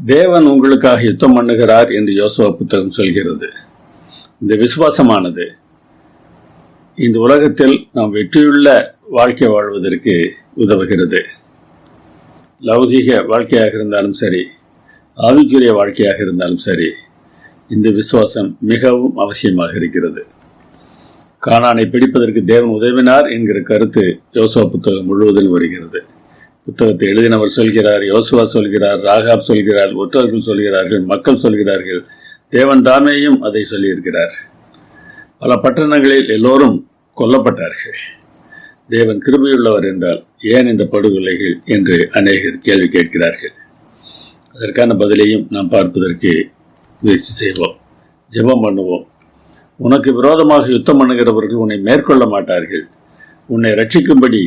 தேவன் உங்களுக்காக யுத்தம் பண்ணுகிறார் என்று யோசுவா புத்தகம் சொல்கிறது. இந்த விசுவாசமானது இந்த உலகத்தில் நாம் வெற்றியுள்ள வாழ்க்கை வாழ்வதற்கு உதவுகிறது. லௌகீக வாழ்க்கையாக இருந்தாலும் சரி, ஆவிக்குரிய வாழ்க்கையாக இருந்தாலும் சரி, இந்த விசுவாசம் மிகவும் அவசியமாக இருக்கிறது. கானானை பிடிப்பதற்கு தேவன் உதவினார் என்கிற கருத்து யோசுவா புத்தகம் முழுவதும் வருகிறது. புத்தகத்தை எழுதினவர் சொல்கிறார், யோசுவா சொல்கிறார், ராகாப் சொல்கிறார், ஒற்றர்கள் சொல்கிறார்கள், மக்கள் சொல்கிறார்கள், தேவன் தாமேயும் அதை சொல்லியிருக்கிறார். பல பட்டணங்களில் எல்லோரும் கொல்லப்பட்டார்கள். தேவன் கிருபையுள்ளவர் என்றால் ஏன் இந்த படுகொலைகள் என்று அநேகர் கேள்வி கேட்கிறார்கள். அதற்கான பதிலையும் நாம் பார்ப்பதற்கு முயற்சி செய்வோம். ஜெபம் பண்ணுவோம். உனக்கு விரோதமாக யுத்தம் பண்ணுகிறவர்கள் உன்னை மேற்கொள்ள மாட்டார்கள். உன்னை ரட்சிக்கும்படி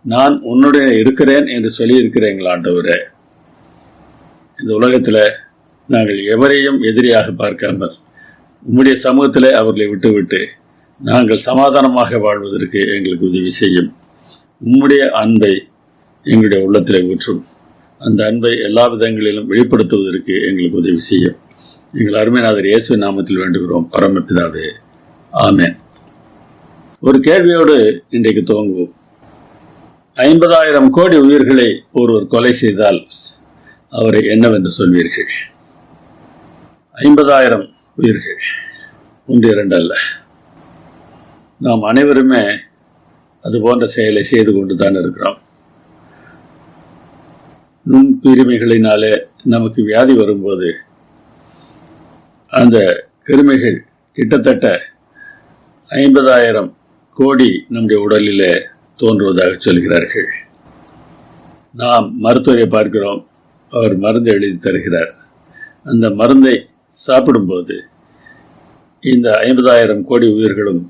நான் உன்னுடைய இருக்கிறேன் என்று சொல்லியிருக்கிறேங்கள் ஆண்டவரே. இந்த உலகத்தில் நாங்கள் எவரையும் எதிரியாக பார்க்காமல் உம்முடைய சமூகத்தில் அவர்களை விட்டுவிட்டு நாங்கள் சமாதானமாக வாழ்வதற்கு எங்களுக்கு உதவி செய்யும். உம்முடைய அன்பை எங்களுடைய உள்ளத்தில் ஊற்றும். அந்த அன்பை எல்லா விதங்களிலும் வெளிப்படுத்துவதற்கு எங்களுக்கு உதவி செய்யும். எங்கள் அருமைநாதர் இயேசு நாமத்தில் வேண்டுகிறோம் பரமபிதாவே, ஆமென். ஒரு கேள்வியோடு இன்றைக்கு துவங்குவோம். 50,000 கோடி உயிர்களை ஒருவர் கொலை செய்தால் அவரை என்னவென்று சொல்வீர்கள்? 50,000 உயிர்கள், 1-2 அல்ல. நாம் அனைவருமே அது போன்ற செயலை செய்து கொண்டுதான் இருக்கிறோம். நுண்கிருமிகளினாலே நமக்கு வியாதி வரும்போது அந்த கிருமிகள் கிட்டத்தட்ட 50,000 கோடி நம்முடைய உடலிலே தோன்றுவதாக சொல்கிறார்கள். நாம் மருத்துவரை பார்க்கிறோம், அவர் மருந்து எழுதி தருகிறார். அந்த மருந்தை சாப்பிடும்போது இந்த 50,000 கோடி உயிர்களும்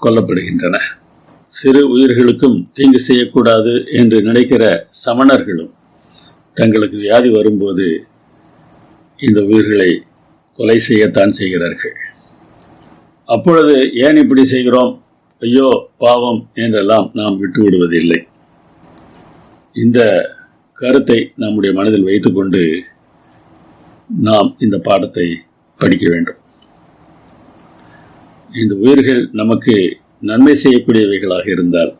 கொல்லப்படுகின்றன. சிறு உயிர்களுக்கும் தீங்கு செய்யக்கூடாது என்று நினைக்கிற சமணர்களும் தங்களுக்கு வியாதி வரும்போது இந்த உயிர்களை கொலை செய்யத்தான் செய்கிறார்கள். அப்பொழுது ஏன் இப்படி செய்கிறோம், ஐயோ பாவம் என்றெல்லாம் நாம் விட்டு விடுவதில்லை. இந்த கருத்தை நம்முடைய மனதில் வைத்துக்கொண்டு நாம் இந்த பாடத்தை படிக்க வேண்டும். இந்த உயிர்கள் நமக்கு நன்மை செய்யக்கூடியவைகளாக இருந்தால்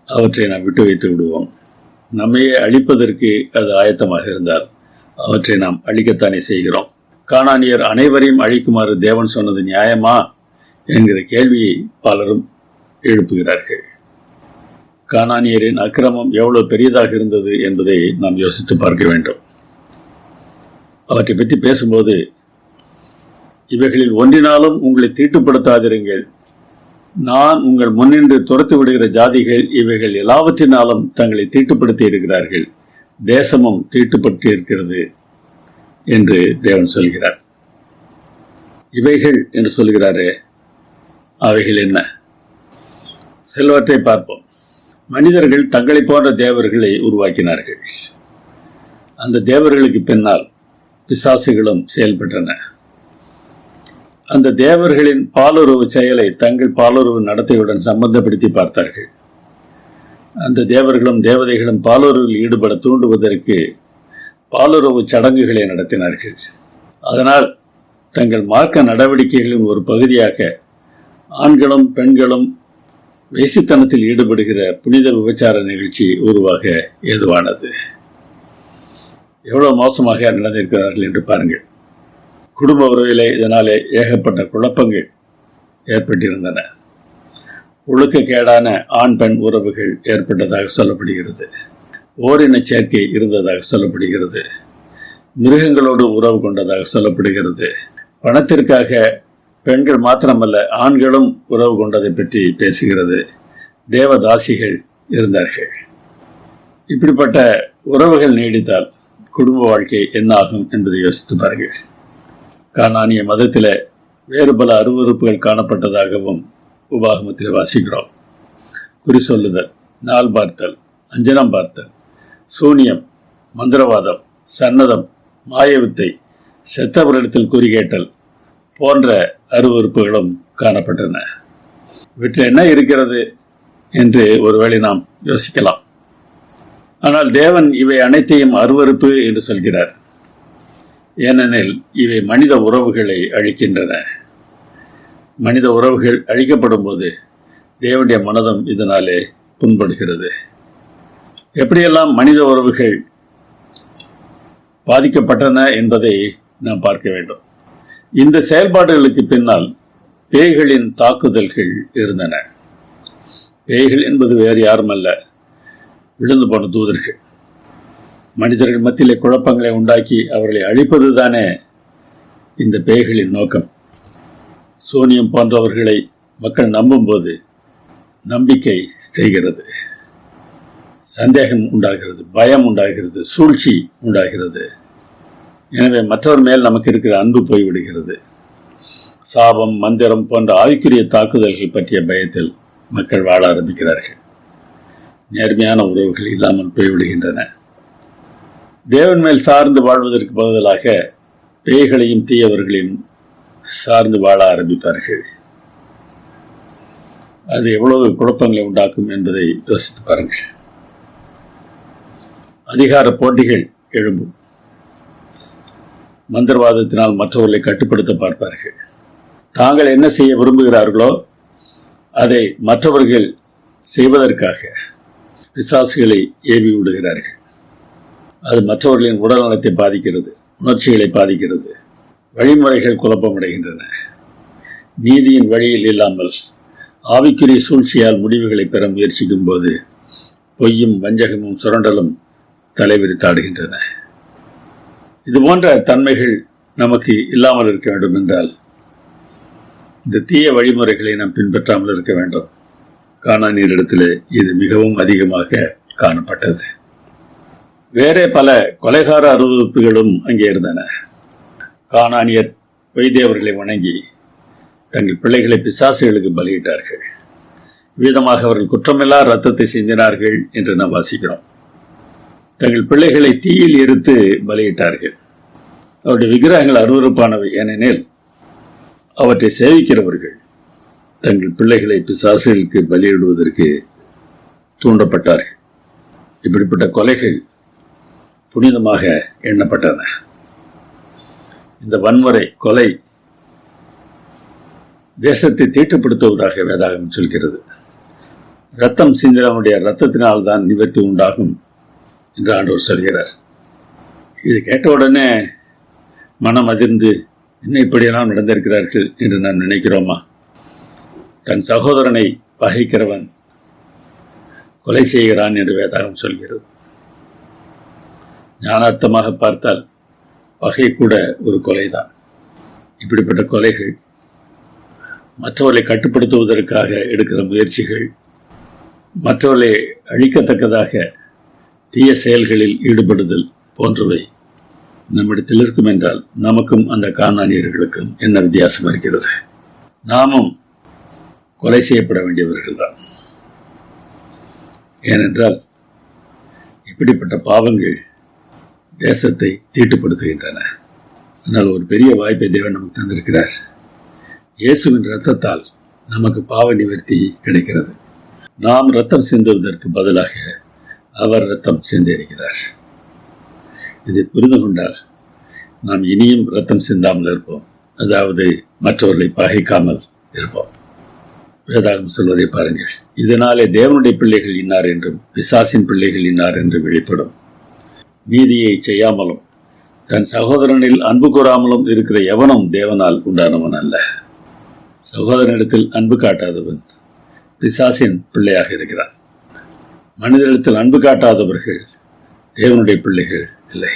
அவற்றை நாம் விட்டு வைத்து விடுவோம். நம்மையே அழிப்பதற்கு அது ஆயத்தமாக இருந்தால் அவற்றை நாம் அழிக்கத்தானே செய்கிறோம். கானானியர் அனைவரையும் அழிக்குமாறு தேவன் சொன்னது நியாயமா என்கிற கேள்வியை பலரும் எழுப்புகிறார்கள். கானானியரின் அக்கிரமம் எவ்வளவு பெரியதாக இருந்தது என்பதை நாம் யோசித்து பார்க்க வேண்டும். அவற்றை பற்றி பேசும்போது, இவைகளில் ஒன்றினாலும் உங்களை தீட்டுப்படுத்தாதிருங்கள், நான் உங்கள் முன்னின்று துரத்து விடுகிற ஜாதிகள் இவைகள் எல்லாவற்றினாலும் தங்களை தீட்டுப்படுத்தி இருக்கிறார்கள், தேசமும் தீட்டுப்பட்டு இருக்கிறது என்று தேவன் சொல்கிறார். இவைகள் என்று சொல்கிறாரே, அவைகள் என்ன? சிலவற்றை பார்ப்போம். மனிதர்கள் தங்களை போன்ற தேவர்களை உருவாக்கினார்கள். அந்த தேவர்களுக்கு பின்னால் பிசாசுகளும் செயல்பட்டன. அந்த தேவர்களின் பாலுறவு செயலை தங்கள் பாலுறவு நடத்தையுடன் சம்பந்தப்படுத்தி பார்த்தார்கள். அந்த தேவர்களும் தேவதைகளும் பாலுறவில் ஈடுபட தூண்டுவதற்கு பாலுறவு சடங்குகளை நடத்தினார்கள். அதனால் தங்கள் மார்க்க நடவடிக்கைகளின் ஒரு பகுதியாக ஆண்களும் பெண்களும் வேசித்தனத்தில் ஈடுபடுகிற புனித விபச்சார நிகழ்ச்சி உருவாக ஏதுவானது. எவ்வளவு மோசமாக நடந்திருக்கிறார்கள் என்று பாருங்கள். குடும்ப உறவிலே இதனாலே ஏகப்பட்ட குழப்பங்கள் ஏற்பட்டிருந்தன. ஒழுக்கக்கேடான ஆண் பெண் உறவுகள் ஏற்பட்டதாக சொல்லப்படுகிறது. ஓரின சேர்க்கை இருந்ததாக சொல்லப்படுகிறது. மிருகங்களோடு உறவு கொண்டதாக சொல்லப்படுகிறது. பணத்திற்காக பெண்கள் மாத்திரமல்ல, ஆண்களும் உறவு கொண்டதை பற்றி பேசுகிறது. தேவதாசிகள் இருந்தார்கள். இப்படிப்பட்ட உறவுகள் நீடித்தால் குடும்ப வாழ்க்கை என்ன ஆகும் என்பதை யோசித்து பாருங்கள். கானானிய மதத்தில் வேறு பல அருவருப்புகள் காணப்பட்டதாகவும் உபாகமத்தில் வாசிக்கிறோம். குறி சொல்லுதல், நாள் பார்த்தல், அஞ்சனம் பார்த்தல், சூனியம், மந்திரவாதம், சன்னதம், மாயவித்தை, செத்தவரிடத்தில் குறி கேட்டல் போன்ற அருவருப்புகளும் காணப்பட்டன. இவற்றில் என்ன இருக்கிறது என்று ஒருவேளை நாம் யோசிக்கலாம். ஆனால் தேவன் இவை அனைத்தையும் அருவருப்பு என்று சொல்கிறார். ஏனெனில் இவை மனித உறவுகளை அழிக்கின்றன. மனித உறவுகள் அழிக்கப்படும் போது தேவனுடைய மனதும் இதனாலே புண்படுகிறது. எப்படியெல்லாம் மனித உறவுகள் பாதிக்கப்பட்டன என்பதை நாம் பார்க்க வேண்டும். இந்த செயல்பாடுகளுக்கு பின்னால் பேய்களின் தாக்குதல்கள் இருந்தன. பேய்கள் என்பது வேறு யாருமல்ல, விழுந்து போன தூதர்கள். மனிதர்கள் மத்தியிலே குழப்பங்களை உண்டாக்கி அவர்களை அழிப்பதுதானே இந்த பேய்களின் நோக்கம். சூனியம் போன்றவர்களை மக்கள் நம்பும்போது நம்பிக்கை செய்கிறது, சந்தேகம் உண்டாகிறது, பயம் உண்டாகிறது, சூழ்ச்சி உண்டாகிறது. எனவே மற்றவர் மேல் நமக்கு இருக்கிற அன்பு போய்விடுகிறது. சாபம், மந்திரம் போன்ற ஆவிக்குரிய தாக்குதல்கள் பற்றிய பயத்தில் மக்கள் வாழ ஆரம்பிக்கிறார்கள். நேர்மையான உறவுகள் இல்லாமல் போய்விடுகின்றன. தேவன் மேல் சார்ந்து வாழ்வதற்கு பதிலாக பேய்களையும் தீயவர்களையும் சார்ந்து வாழ ஆரம்பிப்பார்கள். அது எவ்வளவு குழப்பங்களை உண்டாக்கும் என்பதை யோசித்து பாருங்கள். அதிகார போட்டிகள் எழும்பும். மந்திரவாதத்தினால் மற்றவர்களை கட்டுப்படுத்த பார்ப்பார்கள். தாங்கள் என்ன செய்ய விரும்புகிறார்களோ அதை மற்றவர்கள் செய்வதற்காக பிசாசுகளை ஏவி விடுகிறார்கள். அது மற்றவர்களின் உடல்நலத்தை பாதிக்கிறது, உணர்ச்சிகளை பாதிக்கிறது. வழிமுறைகள் குழப்பமடைகின்றன. நீதியின் வழியில் இல்லாமல் ஆவிக்குரிய சூழ்ச்சியால் முடிவுகளை பெற முயற்சிக்கும் போது பொய்யும் வஞ்சகமும் சுரண்டலும் தலைவிரித்தாடுகின்றன. இது போன்ற தன்மைகள் நமக்கு இல்லாமல் இருக்க வேண்டும் என்றால் இந்த தீய வழிமுறைகளை நாம் பின்பற்றாமல் இருக்க வேண்டும். கானானியரிடத்திலே இது மிகவும் அதிகமாக காணப்பட்டது. வேறே பல கொலைகார அறிவிப்புகளும் அங்கே இருந்தன. கானானியர் வைத்தியவர்களை வணங்கி தங்கள் பிள்ளைகளை பிசாசுகளுக்கு பலியிட்டார்கள். விதமாக அவர்கள் குற்றமில்லா இரத்தத்தை சிந்தினார்கள் என்று நாம் வாசிக்கிறோம். தங்கள் பிள்ளைகளை தீயில் எரித்து பலியிட்டார்கள். அவருடைய விக்கிரகங்கள் அருவருப்பானவை, ஏனெனில் அவற்றை சேவிக்கிறவர்கள் தங்கள் பிள்ளைகளை பிசாசுகளுக்கு பலியிடுவதற்கு தூண்டப்பட்டார்கள். இப்படிப்பட்ட கொலைகள் புனிதமாக எண்ணப்பட்டன. இந்த வன்முறை, கொலை தேசத்தை தீட்டுப்படுத்துவதாக வேதாகம் சொல்கிறது. ரத்தம் சிந்தினவனுடைய ரத்தத்தினால் தான் நிவர்த்தி உண்டாகும் என்று ஆண்டவர் சொல்கிறார். இது கேட்டவுடனே மனம் அதிர்ந்து என்ன இப்படியெல்லாம் நடந்திருக்கிறார்கள் என்று நாம் நினைக்கிறோமா? தன் சகோதரனை பகைக்கிறவன் கொலை செய்கிறான் என்று வேதாகம் சொல்கிறது. ஞானார்த்தமாக பார்த்தால் பகை கூட ஒரு கொலைதான். இப்படிப்பட்ட கொலைகள், மற்றவர்களை கட்டுப்படுத்துவதற்காக எடுக்கிற முயற்சிகள், மற்றவர்களை அழிக்கத்தக்கதாக தீய செயல்களில் ஈடுபடுதல் போன்றவை நம்மிடத்தில் இருக்கும் என்றால் நமக்கும் அந்த கானானியர்களுக்கும் என்ன வித்தியாசம் இருக்கிறது? நாமும் கொலை செய்யப்பட வேண்டியவர்கள் தான். ஏனென்றால் இப்படிப்பட்ட பாவங்கள் தேசத்தை தீட்டுப்படுத்துகின்றன. ஆனால் ஒரு பெரிய வாய்ப்பை தேவன் நமக்கு தந்திருக்கிறார். இயேசுவின் இரத்தத்தால் நமக்கு பாவ நிவர்த்தி கிடைக்கிறது. நாம் இரத்தம் சிந்துவதற்கு பதிலாக அவர் இரத்தம் சிந்தியிருக்கிறார். இதை புரிந்து கொண்டால் நாம் இனியும் இரத்தம் சிந்தாமல் இருப்போம். அதாவது மற்றவர்களை பகைக்காமல் இருப்போம். வேதாகம் சொல்வதை பாருங்கள். இதனாலே தேவனுடைய பிள்ளைகள் இன்னார் என்றும் பிசாசின் பிள்ளைகள் இன்னார் என்று வெளிப்படும். நீதியை செய்யாமலும் தன் சகோதரனில் அன்பு கூறாமலும் இருக்கிற எவனும் தேவனால் உண்டானவன் அல்ல. சகோதரனிடத்தில் அன்பு காட்டாதவன் பிசாசின் பிள்ளையாக இருக்கிறான். மனிதனிடத்தில் அன்பு காட்டாதவர்கள் தேவனுடைய பிள்ளைகள் இல்லை.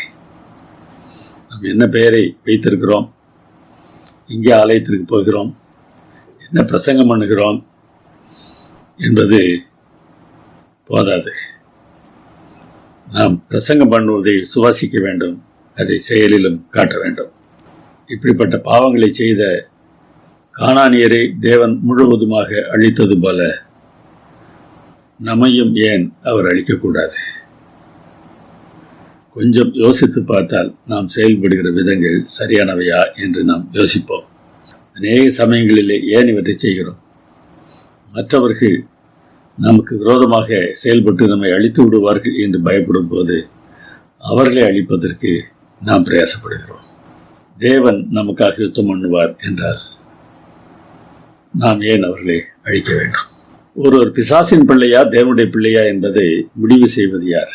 நாம் என்ன பெயரை வைத்திருக்கிறோம், இங்கே ஆலயத்திற்கு போகிறோம், என்ன பிரசங்கம் பண்ணுகிறோம் என்பது போதாது. நாம் பிரசங்கம் பண்ணுவதை சுவாசிக்க வேண்டும், அதை செயலிலும் காட்ட வேண்டும். இப்படிப்பட்ட பாவங்களை செய்த கானானியரை தேவன் முழுவதுமாக அழித்தது போல நம்மையும் ஏன் அவர் அழிக்கக்கூடாது? கொஞ்சம் யோசித்து பார்த்தால் நாம் செயல்படுகிற விதங்கள் சரியானவையா என்று நாம் யோசிப்போம். அநேக சமயங்களிலே ஏன் இவற்றை செய்கிறோம்? மற்றவர்கள் நமக்கு விரோதமாக செயல்பட்டு நம்மை அழித்து விடுவார்கள் என்று பயப்படும் போது அவர்களை அழிப்பதற்கு நாம் பிரயாசப்படுகிறோம். தேவன் நமக்காக யுத்தம் பண்ணுவார் என்றார். நாம் ஏன் அவர்களை அழிக்க வேண்டும்? ஒரு பிசாசின் பிள்ளையா தேவனுடைய பிள்ளையா என்பதை முடிவு செய்வது யார்?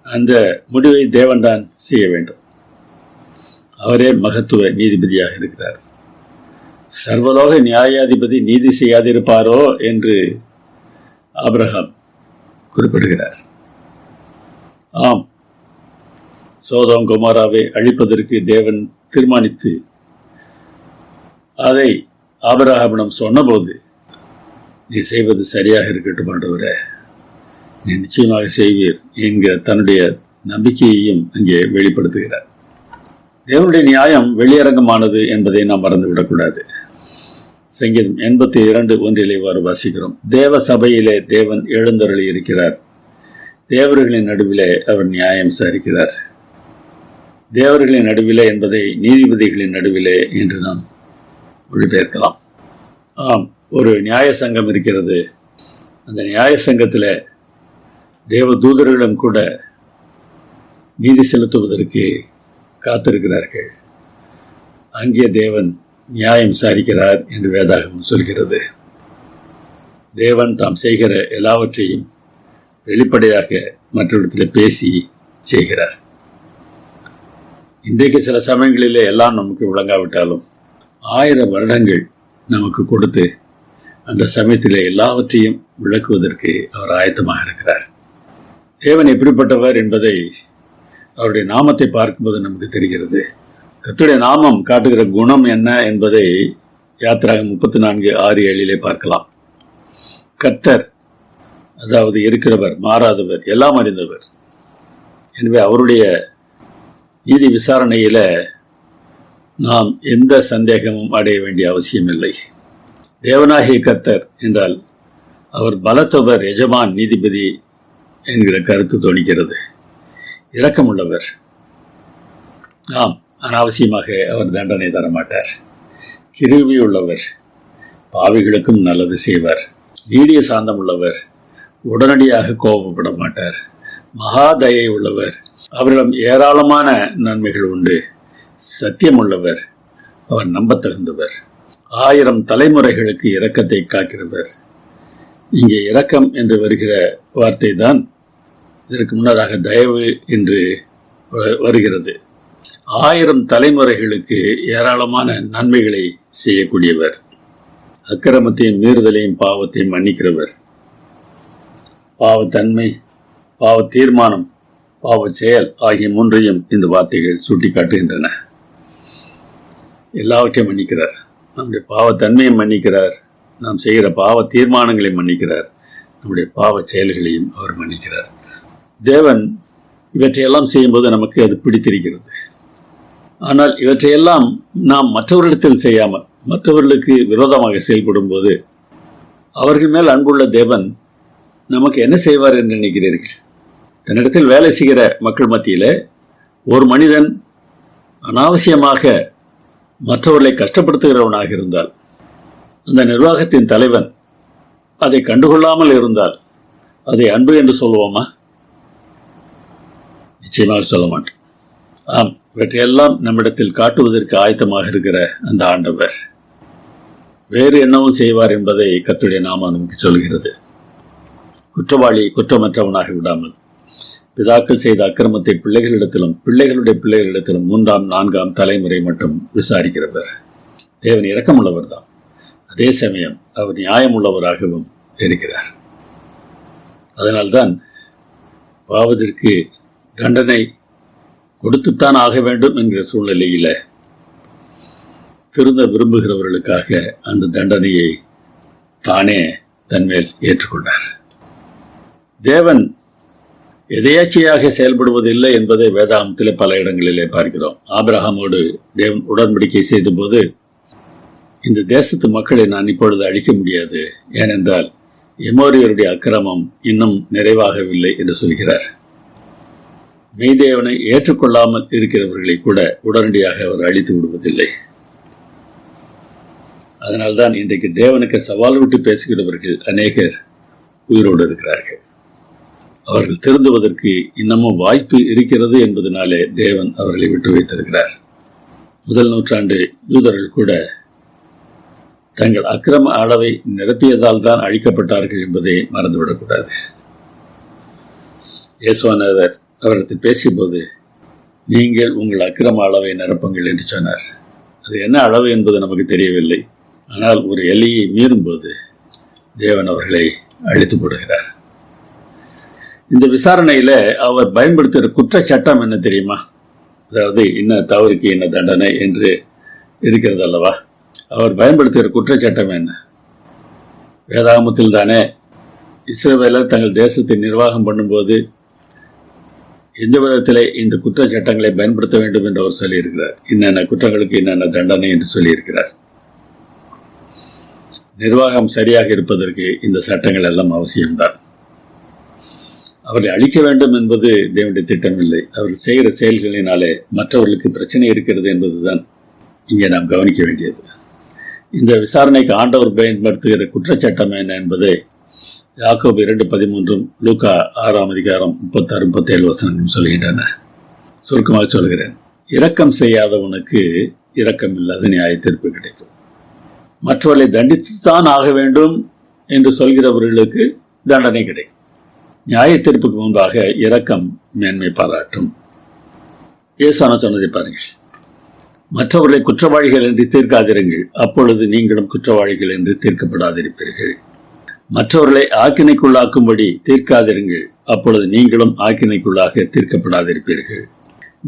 அந்த முடிவை தேவன்தான் செய்ய வேண்டும். அவரே மகத்துவ நீதிபதியாக இருக்கிறார். சர்வலோக நியாயாதிபதி நீதி செய்யாதிருப்பாரோ என்று ஆபிரகாம் குறிப்பிடுகிறார். ஆம், சோதோம் கொமோராவை அழிப்பதற்கு தேவன் தீர்மானித்து அதை ஆபிரகாமிடம் சொன்னபோது, நீ செய்வது சரியாக இருக்கட்டும் ஆண்டவரே, நீ நிச்சயமாக செய்வீர் என்கிற தன்னுடைய நம்பிக்கையையும் அங்கே வெளிப்படுத்துகிறார். தேவனுடைய நியாயம் வெளியரங்கமானது என்பதை நாம் மறந்துவிடக்கூடாது. சங்கீதம் 82:1 வாசிக்கிறோம். தேவ சபையிலே தேவன் எழுந்தருளி இருக்கிறார், தேவர்களின் நடுவிலே அவர் நியாயம் விசாரிக்கிறார். தேவர்களின் நடுவிலே என்பதை நீதிபதிகளின் நடுவிலே என்று நாம் மொழிபெயர்க்கலாம். ஆம், ஒரு நியாய சங்கம் இருக்கிறது. அந்த நியாய சங்கத்தில் தேவ தூதர்களிடம் கூட நீதி செலுத்துவதற்கு காத்திருக்கிறார்கள். அங்கே தேவன் நியாயம் விசாரிக்கிறார் என்று வேதாகமம் சொல்கிறது. தேவன் தாம் செய்கிற எல்லாவற்றையும் வெளிப்படையாக மற்றவர்களிடத்தில் பேசி செய்கிறார். இன்றைக்கு சில சமயங்களிலே எல்லாம் நமக்கு விளங்காவிட்டாலும் 1000 வருடங்கள் நமக்கு கொடுத்து அந்த சமயத்திலே எல்லாவற்றையும் விளக்குவதற்கு அவர் ஆயத்தமாக இருக்கிறார். தேவன் எப்படிப்பட்டவர் என்பதை அவருடைய நாமத்தை பார்க்கும்போது நமக்கு தெரிகிறது. கர்த்தருடைய நாமம் காட்டுகிற குணம் என்ன என்பதை யாத்திராகம் 34:6-7 பார்க்கலாம். கர்த்தர், அதாவது இருக்கிறவர், மாறாதவர், எல்லாம் அறிந்தவர். எனவே அவருடைய நீதி விசாரணையில நாம் எந்த சந்தேகமும் அடைய வேண்டிய அவசியமில்லை. தேவனாகிய கர்த்தர் என்றால் அவர் பலத்தவர், எஜமான், நீதிபதி என்கிற கருத்து தோணிக்கிறது. இரக்கமுள்ளவர். ஆம், அனாவசியமாக அவர் தண்டனை தரமாட்டார். கிருபை உள்ளவர், பாவிகளுக்கும் நல்லது செய்வார். நீடிய சாந்தம் உள்ளவர், உடனடியாக கோபப்பட மாட்டார். மகா தயை உள்ளவர், அவரிடம் ஏராளமான நன்மைகள் உண்டு. சத்தியம் உள்ளவர், அவர் நம்பத்தகுந்தவர். 1000 தலைமுறைகளுக்கு இரக்கத்தை காக்கிறவர். இங்கே இரக்கம் என்று வருகிற வார்த்தை தான் இதற்கு முன்னதாக தயவு என்று வருகிறது. 1000 தலைமுறைகளுக்கு ஏராளமான நன்மைகளை செய்யக்கூடியவர். அக்கிரமத்தையும் மீறுதலையும் பாவத்தையும் மன்னிக்கிறவர். பாவத்தன்மை, பாவ தீர்மானம், பாவ செயல் ஆகிய 3ஐயும் இந்த வார்த்தைகள் சுட்டிக்காட்டுகின்றன. எல்லாவற்றையும் மன்னிக்கிறார். நம்முடைய பாவத்தன்மையை மன்னிக்கிறார், நாம் செய்கிற பாவ தீர்மானங்களை மன்னிக்கிறார், நம்முடைய பாவ செயல்களையும் அவர் மன்னிக்கிறார். தேவன் இவற்றையெல்லாம் செய்யும்போது நமக்கு அது பிடித்திருக்கிறது. ஆனால் இவற்றையெல்லாம் நாம் மற்றவர்களிடத்தில் செய்யாமல் மற்றவர்களுக்கு விரோதமாக செயல்படும் போது அவர்கள் மேல் அன்புள்ள தேவன் நமக்கு என்ன செய்வார் என்று நினைக்கிறீர்கள்? தன்னிடத்தில் வேலை செய்கிற மக்கள் மத்தியில் ஒரு மனிதன் அனாவசியமாக மற்றவர்களை கஷ்டப்படுத்துகிறவனாக இருந்தால், அந்த நிர்வாகத்தின் தலைவன் அதை கண்டுகொள்ளாமல் இருந்தால், அதை அன்பு என்று சொல்லுவோமா? நிச்சயமாக சொல்ல மாட்டோம். ஆம், இவற்றையெல்லாம் நம்மிடத்தில் காட்டுவதற்கு ஆயத்தமாக இருக்கிற அந்த ஆண்டவர் வேறு என்னவும் செய்வார் என்பதை கர்த்தருடைய நாமம் நமக்கு சொல்கிறது. குற்றவாளி குற்றமற்றவனாக விடாமல் பிதாக்கள் செய்த அக்கிரமத்தை பிள்ளைகளிடத்திலும் பிள்ளைகளுடைய பிள்ளைகளிடத்திலும் 3ஆம் 4ஆம் தலைமுறை மட்டும் விசாரிக்கிறவர். தேவன் இரக்கமுள்ளவர் தான், அதே சமயம் அவர் நியாயமுள்ளவராகவும் இருக்கிறார். அதனால்தான் பாவத்திற்கு தண்டனை கொடுத்துத்தான் ஆக வேண்டும் என்கிற சூழ்நிலையில திருந்த விரும்புகிறவர்களுக்காக அந்த தண்டனையை தானே தன்மேல் ஏற்றுக்கொண்டார். தேவன் எதேச்சையாக செயல்படுவதில்லை என்பதை வேதாகமத்தில் பல இடங்களிலே பார்க்கிறோம். ஆபிரகாமோடு தேவன் உடன்படிக்கை செய்த போது, இந்த தேசத்து மக்களை நான் இப்பொழுது அழிக்க முடியாது, ஏனென்றால் எமோரியருடைய அக்கிரமம் இன்னும் நிறைவாகவில்லை என்று சொல்கிறார். மெய்தேவனை ஏற்றுக்கொள்ளாமல் இருக்கிறவர்களை கூட உடனடியாக அவர் அழித்து விடுவதில்லை. அதனால்தான் இன்றைக்கு தேவனுக்கு சவால் விட்டு பேசுகிறவர்கள் அநேகர் உயிரோடு இருக்கிறார்கள். அவர்கள் திருந்துவதற்கு இன்னமும் வாய்ப்பு இருக்கிறது என்பதனாலே தேவன் அவர்களை விட்டு வைத்திருக்கிறார். முதல் நூற்றாண்டு யூதர்கள் கூட தங்கள் அக்கிரம அளவை நிரப்பியதால் தான் அழிக்கப்பட்டார்கள் என்பதை மறந்துவிடக்கூடாது. இயேசுவானவர் அவரிடத்தில் பேசியபோது, நீங்கள் உங்கள் அக்கிரம அளவை நிரப்புங்கள் என்று சொன்னார். அது என்ன அளவு என்பது நமக்கு தெரியவில்லை. ஆனால் ஒரு எல்லையை மீறும்போது தேவன் அவர்களை அழித்து போடுகிறார். இந்த விசாரணையில அவர் பயன்படுத்துகிற குற்றச்சட்டம் என்ன தெரியுமா? அதாவது இன்ன தவறுக்கு என்ன தண்டனை என்று இருக்கிறது அல்லவா? அவர் பயன்படுத்துகிற குற்றச்சட்டம் என்ன? வேதாகமத்தில் தானே இஸ்ரவேலர் தங்கள் தேசத்தை நிர்வாகம் பண்ணும்போது எந்த விதத்திலே இந்த குற்றச்சட்டங்களை பயன்படுத்த வேண்டும் என்று அவர் சொல்லியிருக்கிறார். என்னென்ன குற்றங்களுக்கு என்னென்ன தண்டனை என்று சொல்லியிருக்கிறார். நிர்வாகம் சரியாக இருப்பதற்கு இந்த சட்டங்கள் எல்லாம் அவசியம்தான். அவரை அழிக்க வேண்டும் என்பது தேவனுடைய திட்டம் இல்லை. அவர்கள் செய்கிற செயல்களினாலே மற்றவர்களுக்கு பிரச்சனை இருக்கிறது என்பதுதான் இங்கே நாம் கவனிக்க வேண்டியது. இந்த விசாரணைக்கு ஆண்டவர் பயன்படுத்துகிற குற்றச்சட்டம் என்ன என்பதை யாக்கோபு 2:13 லூக்கா 6ஆம் அதிகாரம் 36-37 வசனங்களும் சொல்கின்றன. சுருக்கமாக சொல்கிறேன். இரக்கம் செய்யாதவனுக்கு இரக்கம் இல்லாத நியாய தீர்ப்பு கிடைக்கும். மற்றவர்களை தண்டித்துத்தான் ஆக வேண்டும் என்று சொல்கிறவர்களுக்கு தண்டனை கிடைக்கும். நியாய தீர்ப்புக்கு முன்பாக இரக்கம் மேன்மை பாராட்டும். இயேசுவானவர் சொன்னதை பாருங்கள். மற்றவர்களை குற்றவாளிகள் என்று தீர்க்காதிருங்கள், அப்பொழுது நீங்களும் குற்றவாளிகள் என்று தீர்க்கப்படாதிருப்பீர்கள். மற்றவர்களை ஆக்கினைக்குள்ளாக்கும்படி தீர்க்காதிருங்கள், அப்பொழுது நீங்களும் ஆக்கினைக்குள்ளாக தீர்க்கப்படாதிருப்பீர்கள்.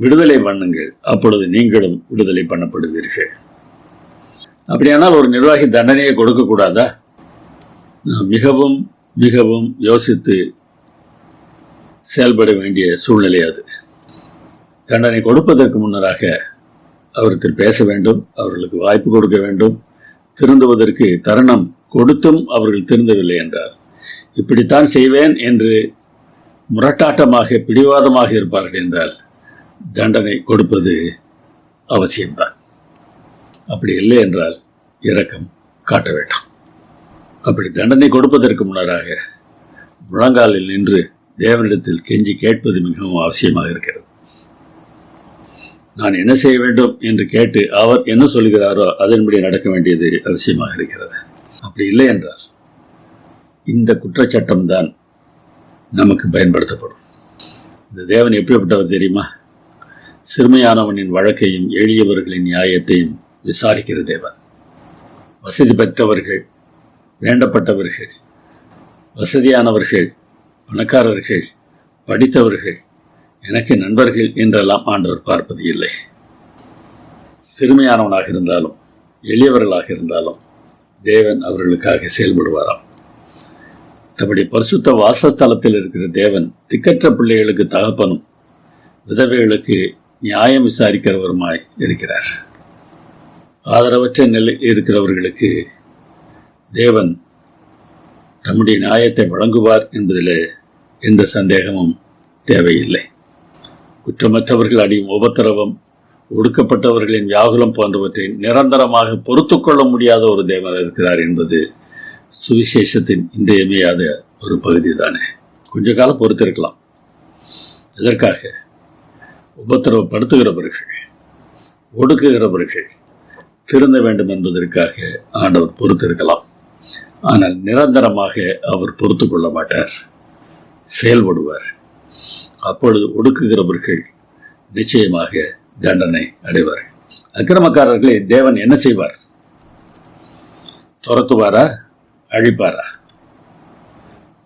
விடுதலை பண்ணுங்கள், அப்பொழுது நீங்களும் விடுதலை பண்ணப்படுவீர்கள். அப்படியானால் ஒரு நிர்வாகி தண்டனையை கொடுக்கக்கூடாதா? மிகவும் மிகவும் யோசித்து செயல்பட வேண்டிய சூழ்நிலை அது. தண்டனை கொடுப்பதற்கு முன்னராக அவர்கள் பேச வேண்டும், அவர்களுக்கு வாய்ப்பு கொடுக்க வேண்டும். திருந்துவதற்கு தருணம் கொடுத்தும் அவர்கள் திருந்தவில்லை என்றால், இப்படித்தான் செய்வேன் என்று முரட்டாட்டமாக பிடிவாதமாக இருப்பார்கள் என்றால் தண்டனை கொடுப்பது அவசியம்தான். அப்படி இல்லை என்றால் இரக்கம் காட்ட வேண்டும். அப்படி தண்டனை கொடுப்பதற்கு முன்னராக முழங்காலில் நின்று தேவனிடத்தில் கெஞ்சி கேட்பது மிகவும் அவசியமாக இருக்கிறது. நான் என்ன செய்ய வேண்டும் என்று கேட்டு அவர் என்ன சொல்கிறாரோ அதன்படி நடக்க வேண்டியது அவசியமாக இருக்கிறது. அப்படி இல்லை என்றால் இந்த குற்றச்சட்டம் தான் நமக்கு பயன்படுத்தப்படும். இந்த தேவன் எப்படிப்பட்டவர் தெரியுமா? சிறுமையானவனின் வழக்கையும் எளியவர்களின் நியாயத்தையும் விசாரிக்கிற தேவன். வசதி பெற்றவர்கள், வேண்டப்பட்டவர்கள், வசதியானவர்கள், பணக்காரர்கள், படித்தவர்கள், எனக்கு நண்பர்கள் என்றெல்லாம் ஆண்டவர் பார்ப்பது இல்லை. சிறுமையானவனாக இருந்தாலும் எளியவர்களாக இருந்தாலும் தேவன் அவர்களுக்காக செயல்படுவாராம். தம்முடைய பரிசுத்த வாசஸ்தலத்தில் இருக்கிற தேவன் திக்கற்ற பிள்ளைகளுக்கு தகப்பனும் விதவைகளுக்கு நியாயம் விசாரிக்கிறவருமாய் இருக்கிறார். ஆதரவற்ற நிலை இருக்கிறவர்களுக்கு தேவன் தம்முடைய நியாயத்தை வழங்குவார் என்பதில் எந்த சந்தேகமும் தேவையில்லை. குற்றமற்றவர்கள் அடையும் உபத்திரவம், ஒடுக்கப்பட்டவர்களின் வியாகுலம் போன்றவற்றை நிரந்தரமாக பொறுத்து கொள்ள முடியாத ஒரு தேவன் இருக்கிறார் என்பது சுவிசேஷத்தின் இன்றியமையாத ஒரு பகுதி தானே. கொஞ்ச காலம் பொறுத்திருக்கலாம். எதற்காக? உபத்திரவப்படுத்துகிறவர்கள், ஒடுக்குகிறவர்கள் திருந்த வேண்டும் என்பதற்காக ஆண்டவர் பொறுத்திருக்கலாம். ஆனால் நிரந்தரமாக அவர் பொறுத்து கொள்ள மாட்டார், செயல்படுவார். அப்பொழுது ஒடுக்குகிறவர்கள் நிச்சயமாக தண்டனை அடைவார். அக்கிரமக்காரர்களை தேவன் என்ன செய்வார்? துரத்துவாரா? அழிப்பாரா?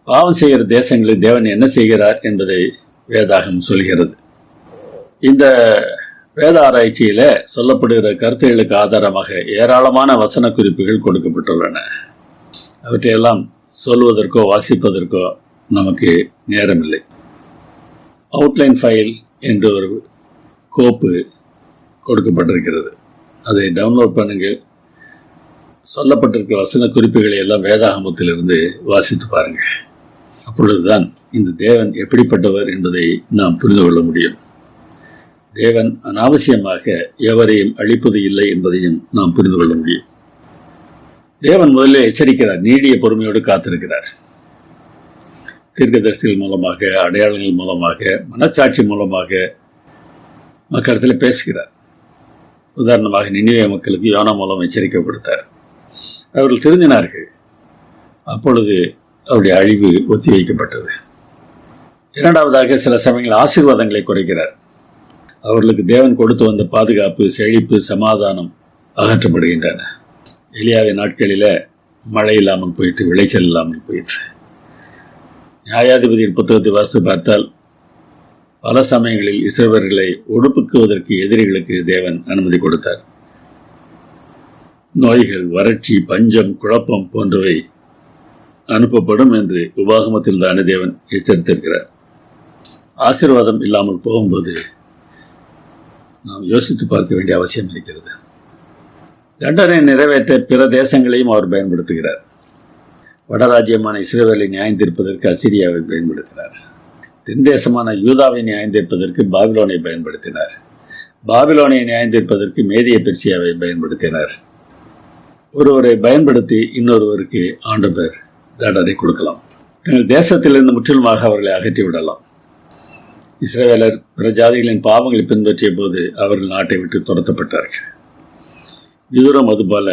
பாவம் செய்கிற தேசங்களில் தேவன் என்ன செய்கிறார் என்பதை வேதாகம் சொல்கிறது. இந்த வேத ஆராய்ச்சியில சொல்லப்படுகிற கருத்துகளுக்கு ஆதாரமாக ஏராளமான வசன குறிப்புகள் கொடுக்கப்பட்டுள்ளன. அவற்றையெல்லாம் சொல்வதற்கோ வாசிப்பதற்கோ நமக்கு நேரமில்லை. அவுட்லைன் ஃபைல் என்ற ஒரு கோப்பு கொடுக்கப்பட்டிருக்கிறது. அதை டவுன்லோட் பண்ணுங்கள். சொல்லப்பட்டிருக்கிற வசன குறிப்புகளை எல்லாம் வேதாகமத்திலிருந்து வாசித்து பாருங்கள். அப்பொழுதுதான் இந்த தேவன் எப்படிப்பட்டவர் என்பதை நாம் புரிந்து கொள்ள முடியும். தேவன் அனாவசியமாக எவரையும் அழிப்பது இல்லை என்பதையும் நாம் புரிந்து கொள்ள முடியும். தேவன் முதலில் எச்சரிக்கிறார், நீடிய பொறுமையோடு காத்திருக்கிறார். தீர்க்கதரிசிகள் மூலமாக, அடையாளங்கள் மூலமாக, மனச்சாட்சி மூலமாக மக்களிடத்தில் பேசுகிறார். உதாரணமாக நினிவே மக்களுக்கு யோனா மூலம் எச்சரிக்கை கொடுத்தார். அவர்கள் திருந்தினார்கள். அப்பொழுது அவருடைய அழிவு ஒத்திவைக்கப்பட்டது. இரண்டாவதாக, சில சமயங்கள் ஆசீர்வாதங்களை குறைக்கிறார். அவர்களுக்கு தேவன் கொடுத்து வந்த பாதுகாப்பு, செழிப்பு, சமாதானம் அகற்றப்படுகின்றன. எலியாவின் நாட்களில் மழை இல்லாமல் போயிற்று, விளைச்சல் இல்லாமல் போயிற்று. நியாயாதிபதியின் புத்தகத்தை வாசித்து பார்த்தால் பல சமயங்களில் இஸ்ரவேலர்களை ஒடுக்குவதற்கு எதிரிகளுக்கு தேவன் அனுமதி கொடுத்தார். நோய்கள், வறட்சி, பஞ்சம், குழப்பம் போன்றவை அனுப்பப்படும் என்று உபாகமத்தில் தானே தேவன் எச்சரித்திருக்கிறார். ஆசீர்வாதம் இல்லாமல் போகும்போது நாம் யோசித்து பார்க்க வேண்டிய அவசியம் இருக்கிறது. தண்டனை நிறைவேற்ற பிற தேசங்களையும் அவர் பயன்படுத்துகிறார். வடராஜ்யமான இஸ்ரவேலை நியாயம் தீர்ப்பதற்கு அசிரியாவை பயன்படுத்தினார். தென்தேசமான யூதாவை நியாயம் தீர்ப்பதற்கு பாபிலோனை பயன்படுத்தினார். பாபிலோனை நியாயம் தீர்ப்பதற்கு மேதிய பெர்சியாவை பயன்படுத்தினார். ஒருவரை பயன்படுத்தி இன்னொருவருக்கு ஆண்டவர் தண்டனை கொடுக்கலாம். தங்கள் தேசத்திலிருந்து முற்றிலுமாக அவர்களை அகற்றிவிடலாம். இஸ்ரவேலர் பிற ஜாதிகளின் பாவங்களை பின்பற்றிய போது அவர்கள் நாட்டை விட்டு துரத்தப்பட்டார்கள். யூதரும் அதுபோல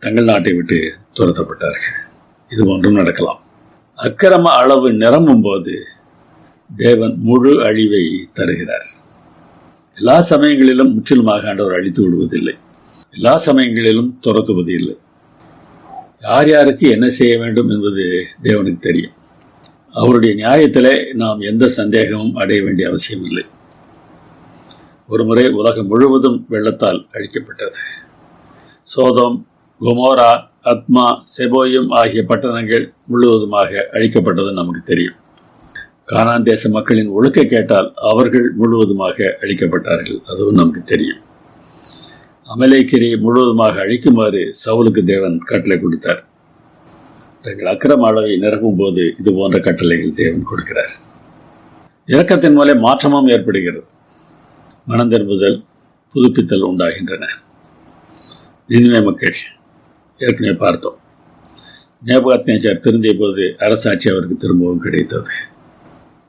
தங்கள் நாட்டை விட்டு துரத்தப்பட்டார்கள். இது ஒன்றும் நடக்கலாம். அக்கிரம அளவு நிரம்பும் போது தேவன் முழு அழிவை தருகிறார். எல்லா சமயங்களிலும் முற்றிலுமாக ஆண்டவர் அழித்து விடுவதில்லை. எல்லா சமயங்களிலும் துரத்துவது இல்லை. யார் யாருக்கு என்ன செய்ய வேண்டும் என்பது தேவனுக்கு தெரியும். அவருடைய நியாயத்திலே நாம் எந்த சந்தேகமும் அடைய வேண்டிய அவசியம் இல்லை. ஒருமுறை உலகம் முழுவதும் வெள்ளத்தால் அழிக்கப்பட்டது. சோதோம், கொமோரா, அத்மா, செபோயும் ஆகிய பட்டணங்கள் முழுவதுமாக அழிக்கப்பட்டது நமக்கு தெரியும். கானான் தேச மக்களின் ஒழுக்கை கேட்டால் அவர்கள் முழுவதுமாக அழிக்கப்பட்டார்கள், அதுவும் நமக்கு தெரியும். அமலேக்கிரி முழுவதுமாக அழிக்குமாறு சவுலுக்கு தேவன் கட்டளை கொடுத்தார். தங்கள் அக்கிரம அளவை நிரப்பும் போது இது போன்ற கட்டளைகள் தேவன் கொடுக்கிறார். இரக்கத்தின் மூலம் மாற்றமும் ஏற்படுகிறது. மனம் திரும்புதல், புதுப்பித்தல் உண்டாகின்றன. நினிவே மக்கள் ஏற்கனவே பார்த்தோம். நேபுகாத்நேச்சார் திருந்திய போது அரசாட்சி அவருக்கு திரும்பவும் கிடைத்தது.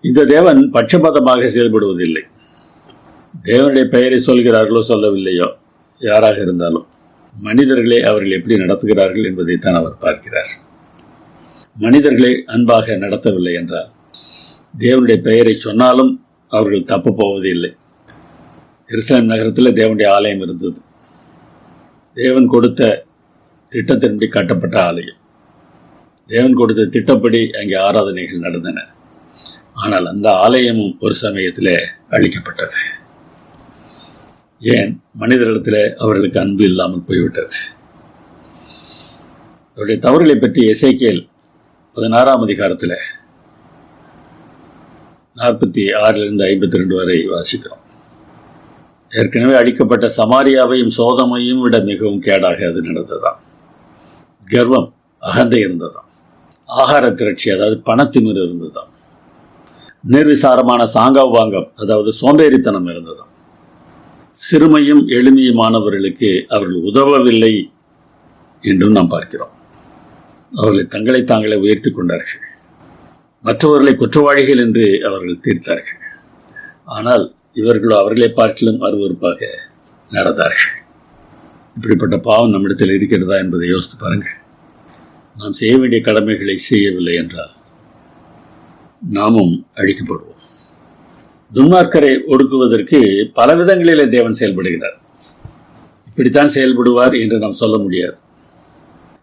இந்த தேவன் பட்சபாதமாக செயல்படுவதில்லை. தேவனுடைய பெயரை சொல்கிறார்களோ சொல்லவில்லையோ, யாராக இருந்தாலும் மனிதர்களை அவர்கள் எப்படி நடத்துகிறார்கள் என்பதைத்தான் அவர் பார்க்கிறார். மனிதர்களை அன்பாக நடத்தவில்லை என்றால் தேவனுடைய பெயரை சொன்னாலும் அவர்கள் தப்பு போவது இல்லை. எருசலேம் நகரத்தில் தேவனுடைய ஆலயம் இருந்தது. தேவன் கொடுத்த திட்டத்தின்படி கட்டப்பட்ட ஆலயம். தேவன் கொடுத்த திட்டப்படி அங்கே ஆராதனைகள் நடந்தன. ஆனால் அந்த ஆலயமும் ஒரு சமயத்தில் அழிக்கப்பட்டது. ஏன்? மனிதர்களிடத்தில் அவர்களுக்கு அன்பு இல்லாமல் போய்விட்டது. அவருடைய தவறுகளை பற்றி எசேக்கியேல் 16ஆம் அதிகாரத்தில் 46 52 வரை வாசிக்கிறோம். ஏற்கனவே அழிக்கப்பட்ட சமாரியாவையும் சோதமையும் விட மிகவும் கேடாக அது நடந்ததாம். கர்வம், அகந்தை இருந்ததாம். ஆகார திரட்சி, அதாவது பணத்திமிர் இருந்ததாம். நிர்விசாரமான சாங்கவாங்கம், அதாவது சோம்பேறித்தனம் இருந்ததாம். சிறுமையும் எளிமையுமானவர்களுக்கு அவர்கள் உதவவில்லை என்றும் நாம் பார்க்கிறோம். அவர்களை தங்களை தாங்களே உயர்த்தி கொண்டார்கள். மற்றவர்களை குற்றவாளிகள் என்று அவர்கள் தீர்த்தார்கள். ஆனால் இவர்களோ அவர்களை பார்க்கிலும் அருவருப்பாக நடந்தார்கள். இப்படிப்பட்ட பாவம் நம்மிடத்தில் இருக்கிறதா என்பதை யோசித்து பாருங்கள். நாம் செய்ய வேண்டிய கடமைகளை செய்யவில்லை என்றால் நாமும் அழிக்கப்படுவோம். துன்மார்க்கரை ஒடுக்குவதற்கு பல விதங்களிலே தேவன் செயல்படுகிறார். இப்படித்தான் செயல்படுவார் என்று நாம் சொல்ல முடியாது.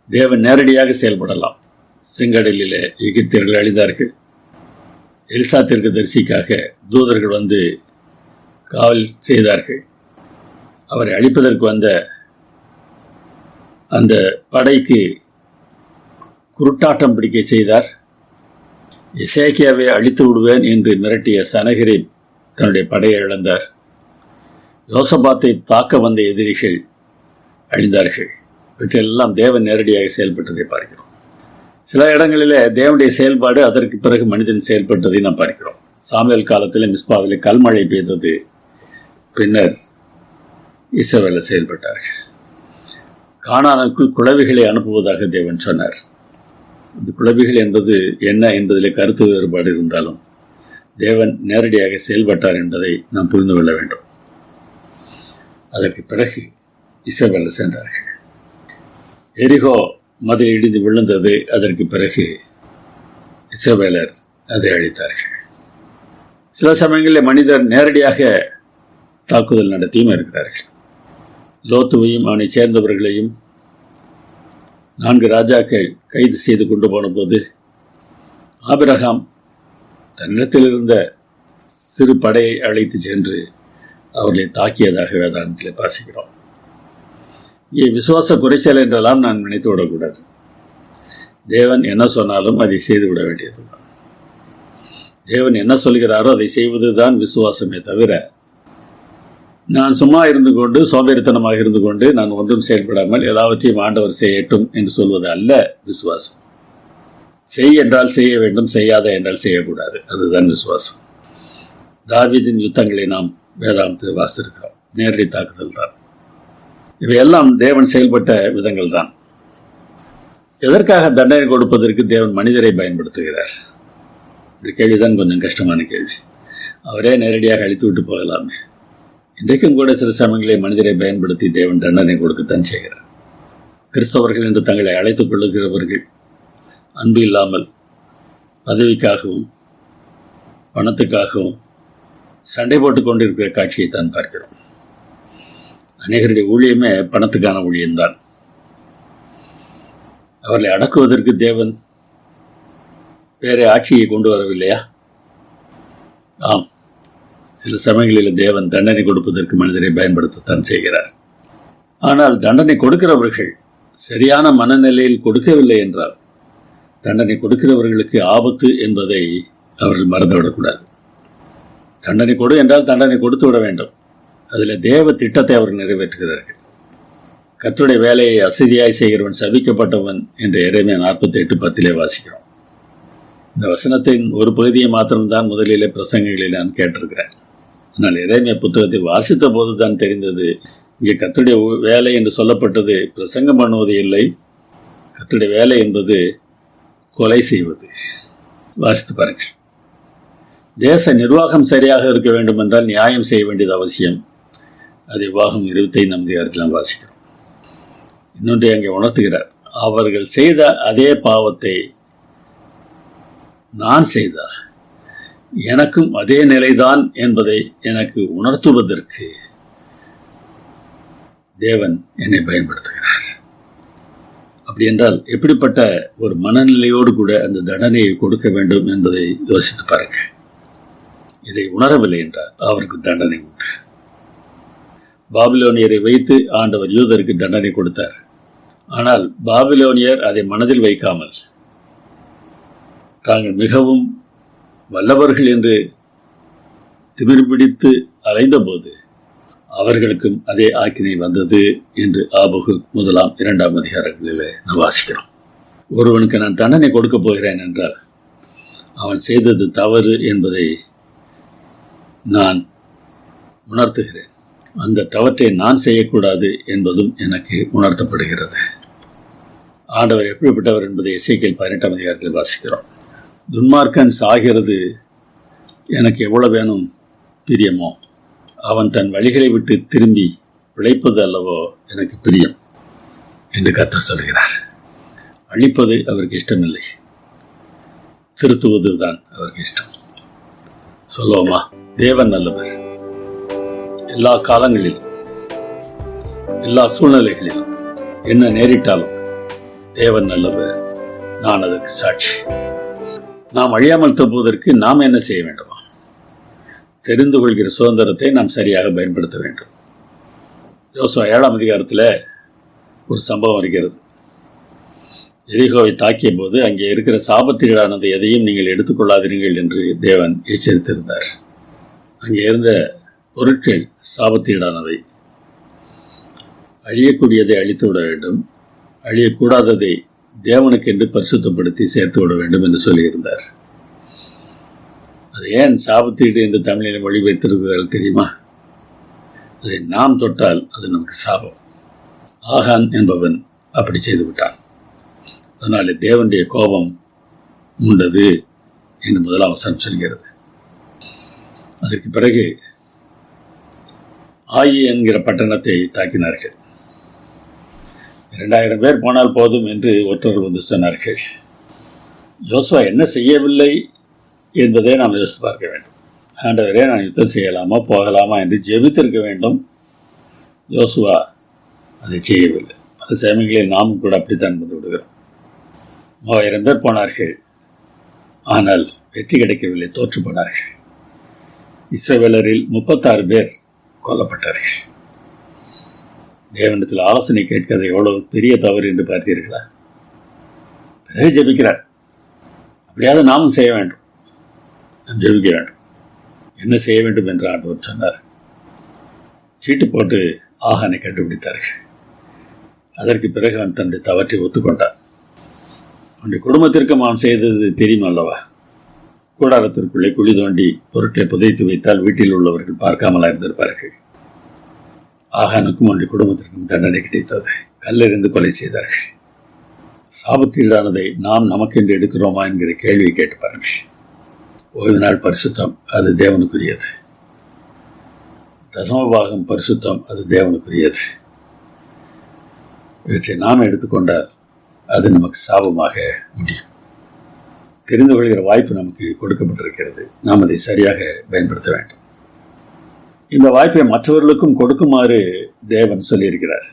தேவன் நேரடியாக செயல்படலாம். செங்கடலிலே எகிப்தியர்கள் அழிந்தார்கள். எலிசா தீர்க்கதரிசிக்காக தூதர்கள் வந்து காவல் செய்தார்கள். அவரை அழிப்பதற்கு வந்த அந்த படைக்கு குருட்டாட்டம் பிடிக்க செய்தார். எசேக்கியாவை அழித்து விடுவேன் என்று மிரட்டிய சனகரிப் தன்னுடைய படையை இழந்தார். யோசபாத்தை தாக்க வந்த எதிரிகள் அழிந்தார்கள். இவற்றெல்லாம் தேவன் நேரடியாக செயல்பட்டதை பார்க்கிறோம். சில இடங்களிலே தேவனுடைய செயல்பாடு அதற்கு பிறகு மனிதன் செயல்பட்டதை நாம் பார்க்கிறோம். சாமுவேல் காலத்தில் மிஸ்பாவிலே கல்மழை பெய்தது. பின்னர் இஸ்ரவேலர் செயல்பட்டார்கள். கானானுக்குள் குளவிகளை அனுப்புவதாக தேவன் சொன்னார். இந்த குளவிகள் என்பது என்ன என்பதிலே கருத்து வேறுபாடு இருந்தாலும் தேவன் நேரடியாக செயல்பட்டார் என்பதை நாம் புரிந்து கொள்ள வேண்டும். அதற்கு பிறகு இஸ்ரவேலர் சென்றார்கள். எரிகோ மதில் இடிந்து விழுந்தது. அதற்கு பிறகு இஸ்ரவேலர் அதை அழித்தார்கள். சில சமயங்களில் மனிதர் நேரடியாக தாக்குதல் நடத்தியும் இருக்கிறார்கள். லோத்துவையும் அவனை சேர்ந்தவர்களையும் 4 ராஜாக்கள் கைது செய்து கொண்டு போன போது ஆபிரகாம் தன்னிடத்தில் இருந்த சிறு படையை அழைத்து சென்று அவர்களை தாக்கியதாக வேதாந்தத்தில் வாசிக்கிறோம். இங்கே விசுவாச குறைச்சல் என்றெல்லாம் நான் நினைத்து விடக்கூடாது. தேவன் என்ன சொன்னாலும் அதை செய்துவிட வேண்டியதுதான். தேவன் என்ன சொல்கிறாரோ அதை செய்வதுதான் விசுவாசமே தவிர, நான் சும்மா இருந்து கொண்டு சோம்பேறித்தனமாக இருந்து கொண்டு நான் ஒன்றும் செயல்படாமல் எல்லாவற்றையும் ஆண்டவர் செய்யட்டும் என்று சொல்வது அல்ல விசுவாசம். செய் என்றால் செய்ய வேண்டும், செய்யாத என்றால் செய்யக்கூடாது. அதுதான் விசுவாசம். தாவீதின் யுத்தங்களை நாம் வேதாந்தத்தில் வாசித்திருக்கிறோம். நேரடி தாக்குதல் தான். இவையெல்லாம் தேவன் செயல்பட்ட விதங்கள் தான். எதற்காக தண்டனை கொடுப்பதற்கு தேவன் மனிதரை பயன்படுத்துகிறார்? இந்த கேள்விதான் கொஞ்சம் கஷ்டமான கேள்வி. அவரே நேரடியாக அழித்து விட்டு போகலாமே. இன்றைக்கும் கூட சில சமயங்களை மனிதரை பயன்படுத்தி தேவன் தண்டனை கொடுக்கத்தான் செய்கிறார். கிறிஸ்தவர்கள் என்று தங்களை அழைத்துக் கொள்ளுகிறவர்கள் அன்பு இல்லாமல் பதவிக்காகவும் பணத்துக்காகவும் சண்டை போட்டுக் கொண்டிருக்கிற காட்சியை தான் பார்க்கிறோம். அநேகருடைய ஊழியமே பணத்துக்கான ஊழியம்தான். அவர்களை அடக்குவதற்கு தேவன் வேற ஆட்சியை கொண்டு வரவில்லையா? ஆம், சில சமயங்களில் தேவன் தண்டனை கொடுப்பதற்கு மனிதரை பயன்படுத்தத்தான் செய்கிறார். ஆனால் தண்டனை கொடுக்கிறவர்கள் சரியான மனநிலையில் கொடுக்கவில்லை என்றால் தண்டனை கொடுக்கிறவர்களுக்கு ஆபத்து என்பதை அவர்கள் மறந்துவிடக்கூடாது. தண்டனை கொடு என்றால் தண்டனை கொடுத்து விட வேண்டும். அதில் தேவ திட்டத்தை அவர்கள் நிறைவேற்றுகிறார்கள். கர்த்தருடைய வேலையை அசதியாய் செய்கிறவன் சபிக்கப்பட்டவன் என்ற எரேமியா 48:10 வாசிக்கிறோம். இந்த வசனத்தின் ஒரு பகுதியை மாத்திரம்தான் முதலிலே பிரசங்கங்களில் நான் கேட்டிருக்கிறேன். ஆனால் எரேமியா புத்தகத்தை வாசித்த போது தான் தெரிந்தது, இங்கே கர்த்தருடைய வேலை என்று சொல்லப்பட்டது பிரசங்கம் பண்ணுவது இல்லை. கர்த்தருடைய வேலை என்பது கொலை செய்வது. வாசித்து பாருங்கள். தேச நிர்வாகம் சரியாக இருக்க வேண்டும் என்றால் நியாயம் செய்ய வேண்டியது அவசியம். அதை வாகம் 25 வாசிக்கிறோம். இன்னொன்றை அங்கே உணர்த்துகிறார். அவர்கள் செய்த அதே பாவத்தை நான் செய்தார், எனக்கும் அதே நிலைதான் என்பதை எனக்கு உணர்த்துவதற்கு தேவன் என்னை பயன்படுத்துகிறார். அப்படி என்றால் எப்படிப்பட்ட ஒரு மனநிலையோடு கூட அந்த தண்டனையை கொடுக்க வேண்டும் என்பதை யோசித்து பாருங்கள். இதை உணரவில்லை என்றால் அவருக்கு தண்டனை உண்டு. பாபிலோனியரை வைத்து ஆண்டவர் யூதருக்கு தண்டனை கொடுத்தார். ஆனால் பாபிலோனியர் அதை மனதில் வைக்காமல் தாங்கள் மிகவும் வல்லவர்கள் என்று திமிர் பிடித்து அலைந்த போது அவர்களுக்கும் அதே ஆக்கினை வந்தது என்று ஆபகு 1, 2 அதிகாரங்களிலே நாம் வாசிக்கிறோம். ஒருவனுக்கு நான் தண்டனை கொடுக்க போகிறேன் என்றால் அவன் செய்தது தவறு என்பதை நான் உணர்த்துகிறேன். அந்த தவற்றை நான் செய்யக்கூடாது என்பதும் எனக்கு உணர்த்தப்படுகிறது. ஆண்டவர் எப்படிப்பட்டவர் என்பதை எசேக்கியேல் 18 அதிகாரத்தில் வாசிக்கிறோம். துன்மார்க்கன் சாகிறது எனக்கு எவ்வளவு வேணும் பிரியமோ, அவன் தன் வழிகளை விட்டு திரும்பி பிழைப்பது அல்லவோ எனக்கு பிரியம் என்று கர்த்தர் சொல்கிறார். அழிப்பது அவருக்கு இஷ்டமில்லை, திருத்துவதுதான் அவருக்கு இஷ்டம். சொல்லுவோமா? தேவன் நல்லவர். எல்லா காலங்களிலும் எல்லா சூழ்நிலைகளிலும் என்ன நேரிட்டாலும் தேவன் நல்லவர். நான் அதற்கு சாட்சி. நாம் அழியாமல் தப்புவதற்கு நாம் என்ன செய்ய வேண்டுமா? தெரிந்து கொள்கிற சுதந்திரத்தை நாம் சரியாக பயன்படுத்த வேண்டும். யோசுவா 7 அதிகாரத்தில் ஒரு சம்பவம் இருக்கிறது. எரிகோவை தாக்கிய போது அங்கே இருக்கிற சாபத்தீடானது எதையும் நீங்கள் எடுத்துக்கொள்ளாதீர்கள் என்று தேவன் எச்சரித்திருந்தார். அங்கே இருந்த பொருட்கள் சாபத்தீடானவை. அழியக்கூடியதை அழித்து விட வேண்டும், அழியக்கூடாததை தேவனுக்கு என்று பரிசுத்தப்படுத்தி சேர்த்து விட வேண்டும் என்று சொல்லியிருந்தார். அது ஏன் சாபத்தீடு என்று தமிழில் மொழிபெயர்த்திருக்கிறார்கள் தெரியுமா? அதை நாம் தொட்டால் அது நமக்கு சாபம். ஆகான் என்பவன் அப்படி செய்து விட்டான். அதனால தேவனுடைய கோபம் உண்டது என்று 1 வசனம் சொல்கிறது. அதற்கு பிறகு ஆயி என்கிற பட்டணத்தை தாக்கினார்கள். 2000 பேர் போனால் போதும் என்று ஒருத்தர்கள் வந்து சொன்னார்கள். யோசுவா என்ன செய்யவில்லை என்பதை நாம் யோசித்து பார்க்க வேண்டும். ஆண்டவரே, நான் யுத்தம் செய்யலாமா போகலாமா என்று ஜெபித்திருக்க வேண்டும். யோசுவா அதை செய்யவில்லை. பல சமயங்களில் நாமும் கூட அப்படித்தான் வந்து விடுகிறோம். 3000 பேர் போனார்கள், ஆனால் வெற்றி கிடைக்கவில்லை, தோற்று போனார்கள். இஸ்ரவேலரில் 36 பேர் கொல்லப்பட்டார்கள். தேவனிடத்தில் ஆலோசனை கேட்கிறது எவ்வளவு பெரிய தவறு என்று பார்த்தீர்களா? பிறகு ஜெபிக்கிறார். அப்படியாவது நாமும் செய்ய வேண்டும், ஜெபிக்க வேண்டும். என்ன செய்ய வேண்டும் என்று ஆண்டவர் சொன்னார். சீட்டு போட்டு ஆகானை கண்டுபிடித்தார்கள். அதற்கு பிறகு அவன் தன்னுடைய தவற்றை ஒத்துக்கொண்டான். அவனுடைய குடும்பத்திற்கும் அவன் செய்தது தெரியும் அல்லவா? கூடாரத்திற்குள்ளே குழி தோண்டி பொருட்களை புதைத்து வைத்தால் வீட்டில் உள்ளவர்கள் பார்க்காமலா இருந்திருப்பார்கள். ஆகானுக்கும் அவனுடைய குடும்பத்திற்கும் தண்டனை கிடைத்தது. கல்லெறிந்து கொலை செய்தார்கள். சாபத்தீடானதை நாம் நமக்கென்று எடுக்கிறோமா என்கிற கேள்வியை கேட்டு பாருங்கள். ஓய்வு நாள் பரிசுத்தம், அது தேவனுக்குரியது. தசமபாகம் பரிசுத்தம், அது தேவனுக்குரியது. இவற்றை நாம் எடுத்துக்கொண்டால் அது நமக்கு சாபமாக முடியும். தெரிந்து கொள்கிற வாய்ப்பு நமக்கு கொடுக்கப்பட்டிருக்கிறது. நாம் அதை சரியாக பயன்படுத்த வேண்டும். இந்த வாய்ப்பை மற்றவர்களுக்கும் கொடுக்குமாறு தேவன் சொல்லியிருக்கிறார்.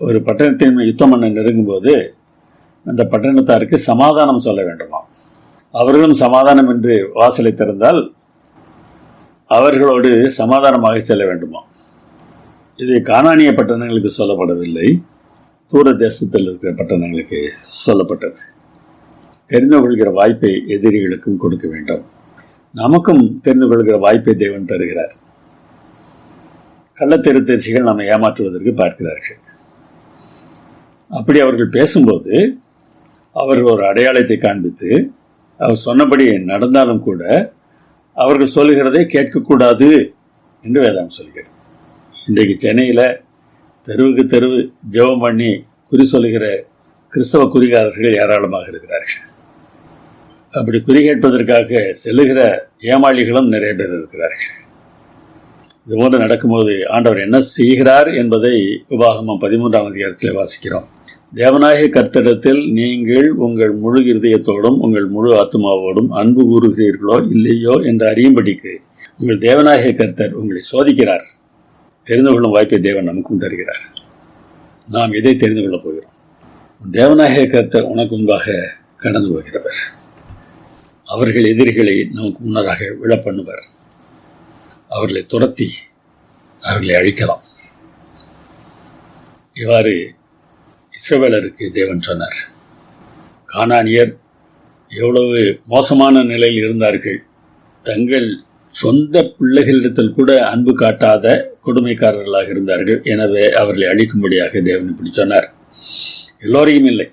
ஒரு பட்டணத்தின் யுத்தம் பண்ண நெருங்கும் போது அந்த பட்டணத்தாருக்கு சமாதானம் சொல்ல வேண்டுமா? அவர்களும் சமாதானம் என்று வாசலை திறந்தால் அவர்களோடு சமாதானமாக செல்ல வேண்டுமா? இது கானானிய பட்டணங்களுக்கு சொல்லப்படவில்லை, தூர தேசத்தில் இருக்கிற பட்டணங்களுக்கு சொல்லப்பட்டது. தெரிந்து கொள்கிற வாய்ப்பை எதிரிகளுக்கும் கொடுக்க வேண்டும். நமக்கும் தெரிந்து கொள்கிற வாய்ப்பை தேவன் தருகிறார். கள்ளத்தெருத்தரிசிகள் நம்மை ஏமாற்றுவதற்கு பார்க்கிறார்கள். அப்படி அவர்கள் பேசும்போது அவர்கள் ஒரு அடையாளத்தை காண்பித்து அவர் சொன்னபடி நடந்தாலும் கூட அவர்கள் சொல்லுகிறதை கேட்கக்கூடாது என்று வேதாகம் சொல்கிறது. இன்றைக்கு சென்னையில் தெருவுக்கு தெருவு ஜெபம் பண்ணி குறி சொல்லுகிற கிறிஸ்தவ குறிகாரர்கள் ஏராளமாக இருக்கிறார்கள். அப்படி குறி கேட்பதற்காக செல்லுகிற ஏமாளிகளும் நிறைய பேர் இருக்கிறார்கள். இதுபோன்று நடக்கும்போது ஆண்டவர் என்ன செய்கிறார் என்பதை உபாகமம் 13ஆம் அதிகாரத்தில் வாசிக்கிறோம். தேவனாகிய கர்த்தரிடத்தில் நீங்கள் உங்கள் முழு இருதயத்தோடும் உங்கள் முழு ஆத்மாவோடும் அன்பு கூறுகிறீர்களோ இல்லையோ என்று அறியும்படிக்கு உங்கள் தேவனாகிய கர்த்தர் உங்களை சோதிக்கிறார். தெரிந்து கொள்ளும் வாய்ப்பை தேவன் நமக்கும் தருகிறார். நாம் எதை தெரிந்து கொள்ளப் போகிறோம்? தேவனாகிய கர்த்தர் உனக்கு முன்பாக கடந்து போகிறவர். அவர்கள் எதிரிகளை நமக்கு முன்னராக விழப்பண்ணுவர். அவர்களை துரத்தி அவர்களை அழிக்கலாம். இவ்வாறு இஸ்ரவேலருக்கு தேவன் சொன்னார். கானானியர் எவ்வளவு மோசமான நிலையில் இருந்தார்கள். தங்கள் சொந்த பிள்ளைகளிடத்தில் கூட அன்பு காட்டாத கொடுமைக்காரர்களாக இருந்தார்கள். எனவே அவர்களை அழிக்கும்படியாக தேவன் இப்படி சொன்னார். எல்லோரையும் இல்லை.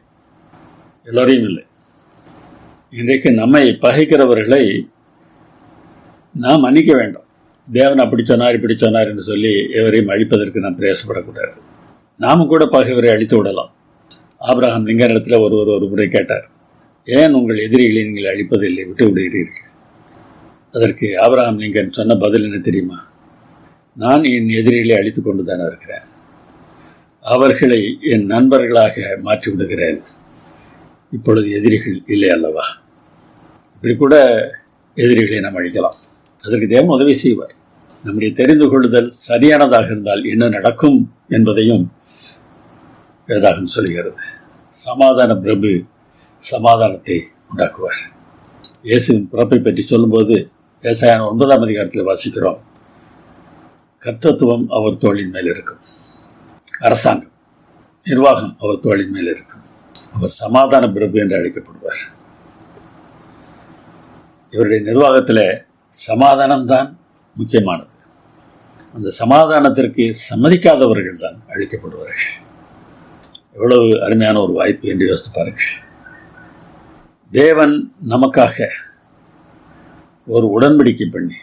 இன்றைக்கு நம்மை பகைக்கிறவர்களை நாம் மன்னிக்க வேண்டும். தேவன் அப்படி சொன்னார் இப்படி சொன்னார் என்று சொல்லி எவரையும் அழிப்பதற்கு நாம் பிரயாசப்படக்கூடாது. நாமும் கூட பகைவரை அழித்து விடலாம். ஆபிரகாம் லிங்கனிடத்தில் ஒரு முறை கேட்டார், ஏன் உங்கள் எதிரிகளை நீங்கள் அழிப்பதில்லை, விட்டு விடுகிறீர்கள்? அதற்கு ஆபிரகாம் லிங்கன் சொன்ன பதில் என்ன தெரியுமா? நான் என் எதிரிகளை அழித்து கொண்டு தானே இருக்கிறேன். அவர்களை என் நண்பர்களாக மாற்றி விடுகிறேன். இப்பொழுது எதிரிகள் இல்லை அல்லவா? இப்படி கூட எதிரிகளை நாம் அழிக்கலாம். அதற்கு தேவன் உதவி செய்வார். நம்முடைய தெரிந்து கொள்ளுதல் சரியானதாக இருந்தால் என்ன நடக்கும் என்பதையும் வேதாகம் சொல்கிறது. சமாதான பிரபு சமாதானத்தை உண்டாக்குவார். இயேசுவின் பிறப்பை பற்றி சொல்லும்போது ஏசாயா 9ஆம் அதிகாரத்தில் வாசிக்கிறோம். கர்த்தத்துவம் அவர் தோளின் மேல் இருக்கும். அரசாங்கம், நிர்வாகம் அவர் தோளின் மேல் இருக்கும். அவர் சமாதான பிரபு என்று அழைக்கப்படுவார். இவருடைய நிர்வாகத்தில் சமாதானம்தான் முக்கியமானது. அந்த சமாதானத்திற்கு சம்மதிக்காதவர்கள் தான் அழிக்கப்படுவார்கள். எவ்வளவு அருமையான ஒரு வாய்ப்பு என்று யோசித்து பாருங்கள். தேவன் நமக்காக ஒரு உடன்படிக்கை பண்ணி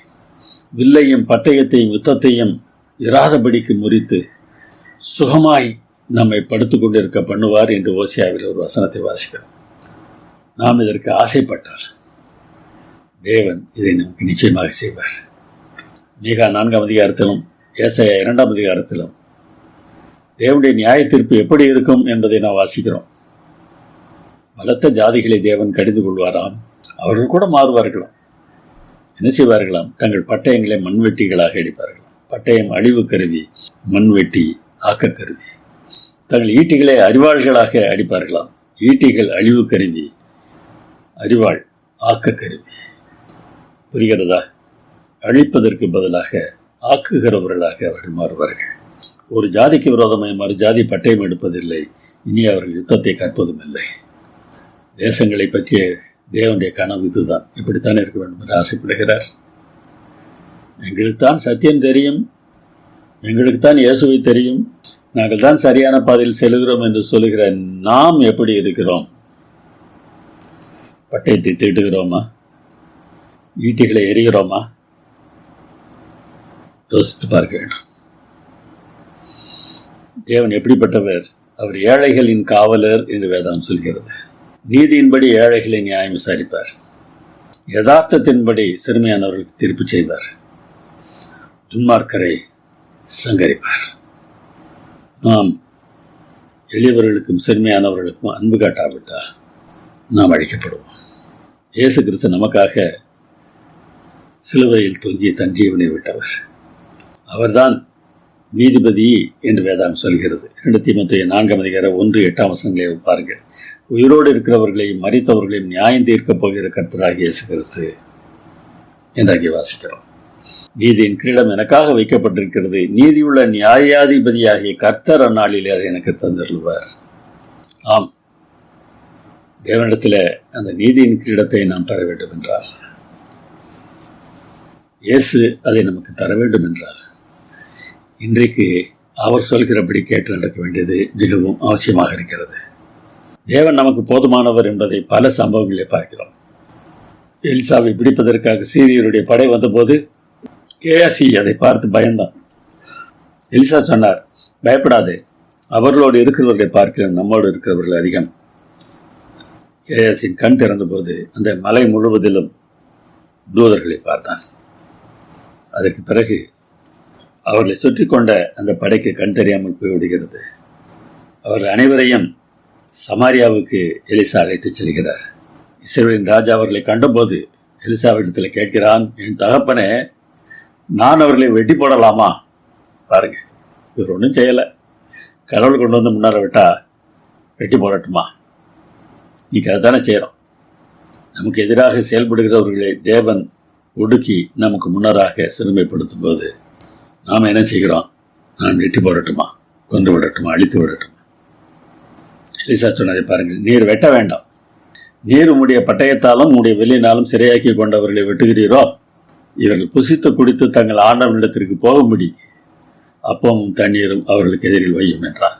வில்லையும் பட்டயத்தையும் யுத்தத்தையும் இராதபடிக்கு முறித்து சுகமாய் நம்மை படுத்துக் கொண்டிருக்க பண்ணுவார் என்று ஓசியாவில் ஒரு வசனத்தை வாசிக்கிறோம். நாம் இதற்கு ஆசைப்பட்டால் தேவன் இதை நமக்கு நிச்சயமாக செய்வார். மீகா 4ஆம் அதிகாரத்திலும் ஏசாயா 2ஆம் அதிகாரத்திலும் தேவனுடைய நியாய தீர்ப்பு எப்படி இருக்கும் என்பதை நாம் வாசிக்கிறோம். பலத்த ஜாதிகளை தேவன் கடிந்து கொள்வாராம், அவர்கள் கூட மாறுவார்களாம். என்ன செய்வார்களாம்? தங்கள் பட்டயங்களை மண்வெட்டிகளாக அடிப்பார்களாம். பட்டயம் அழிவு கருவி, மண்வெட்டி ஆக்க கருவி. தங்கள் ஈட்டிகளை அரிவாள்களாக அடிப்பார்களாம். ஈட்டிகள் அழிவு கருவி, அரிவாள் ஆக்க கருவி. புரிகிறதா? அழிப்பதற்கு பதிலாக ஆக்குகிறவர்களாக அவர்கள் மாறுவார்கள். ஒரு ஜாதிக்கு விரோதமாய் மறு ஜாதி பட்டயம் எடுப்பதில்லை. இனி அவர்கள் யுத்தத்தை கற்பதும் இல்லை. தேசங்களை பற்றிய தேவனுடைய கனவு இதுதான். இப்படித்தான் இருக்க வேண்டும் என்று ஆசைப்படுகிறார். எங்களுக்குத்தான் சத்தியம் தெரியும், எங்களுக்குத்தான் இயேசுவை தெரியும், நாங்கள் தான் சரியான பாதையில் செல்கிறோம் என்று சொல்லுகிற நாம் எப்படி இருக்கிறோம்? பட்டயத்தை தீட்டுகிறோமா? ஈட்டிகளை எரிகிறோமா? யோசித்து பார்க்க வேண்டும். தேவன் எப்படிப்பட்டவர்? அவர் ஏழைகளின் காவலர் என்று வேதம் சொல்கிறது. நீதியின்படி ஏழைகளை நியாயம் விசாரிப்பார். யதார்த்தத்தின்படி சிறுமையானவர்களுக்கு தீர்ப்பு செய்வார். துன்மார்க்கரை சங்கரிப்பார். நாம் எளியவர்களுக்கும் சிறுமையானவர்களுக்கும் அன்பு காட்டாவிட்டால் நாம் அழிக்கப்படுவோம். இயேசு கிறிஸ்து நமக்காக சிலுவையில் தொங்கி தன் ஜீவனை விட்டவர். அவர்தான் நீதிபதி என்று வேதம் சொல்கிறது. 2 தீமோத்தேயு 4ஆம் அதிகாரம் 1-8 பாருங்கள். உயிரோடு இருக்கிறவர்களையும் மரித்தவர்களையும் நியாயம் தீர்க்கப் போகிற கர்த்தராகிய இயேசு கிறிஸ்து என்றாகி வாசிக்கிறோம். நீதியின் கிரீடம் எனக்காக வைக்கப்பட்டிருக்கிறது, நீதியுள்ள நியாயாதிபதியாகிய கர்த்தர் அந்நாளிலே அதை எனக்கு தந்தருள்வார். ஆம், தேவனிடத்தில் அந்த நீதியின் கிரீடத்தை நாம் பெற வேண்டும் என்றால், இயேசு அதை நமக்கு தர வேண்டும் என்றால், இன்றைக்கு அவர் சொல்கிறபடி கேட்டு நடக்க வேண்டியது மிகவும் அவசியமாக இருக்கிறது. தேவன் நமக்கு போதுமானவர் என்பதை பல சம்பவங்களை பார்க்கிறோம். எலிசாவை பிடிப்பதற்காக சீரியருடைய படை வந்தபோது கேயாசி அதை பார்த்து பயந்தான். எலிசா சொன்னார், பயப்படாதே, அவர்களோடு இருக்கிறவர்களை பார்க்க நம்மோடு இருக்கிறவர்கள் அதிகம். கேயாசின் கண் திறந்த போது அந்த மலை முழுவதிலும் தூதர்களை பார்த்தான். அதற்கு பிறகு அவர்களை சுற்றி கொண்ட அந்த படைக்கு கண் தெரியாமல் போய்விடுகிறது. அவர்கள் அனைவரையும் சமாரியாவுக்கு எலிசா அழைத்துச் செல்கிறார். இஸ்ரவேலின் ராஜா அவர்களை கண்டபோது எலிசாவிடத்தில் கேட்கிறான், என் தகப்பனே, நான் அவர்களை வெட்டி போடலாமா? பாருங்க, இவர் ஒன்றும் செய்யலை, கடவுள் கொண்டு வந்து முன்னார விட்டா வெட்டி போடட்டுமா? இன்னைக்கு அதுதானே செய்கிறோம். நமக்கு எதிராக செயல்படுகிறவர்களை தேவன் ஒடுக்கி நமக்கு முன்னராக சிறுமைப்படுத்தும் போது நாம் என்ன செய்கிறோம்? நான் வெட்டி போடட்டுமா, கொன்று விடட்டுமா, அழித்து விடட்டுமா? எலிசா சொன்னதை பாருங்கள், நீர் வெட்ட வேண்டாம், நீர் உம்முடைய பட்டயத்தாலும் உம்முடைய வெளியினாலும் சிறையாக்கி கொண்டவர்களை வெட்டுகிறீரோ, இவர்கள் புசித்து குடித்து தங்கள் ஆண்டவனிடத்திற்கு போகும்படி அப்பமும் தண்ணீரும் அவர்களுக்கு எதிரில் வையும் என்றார்.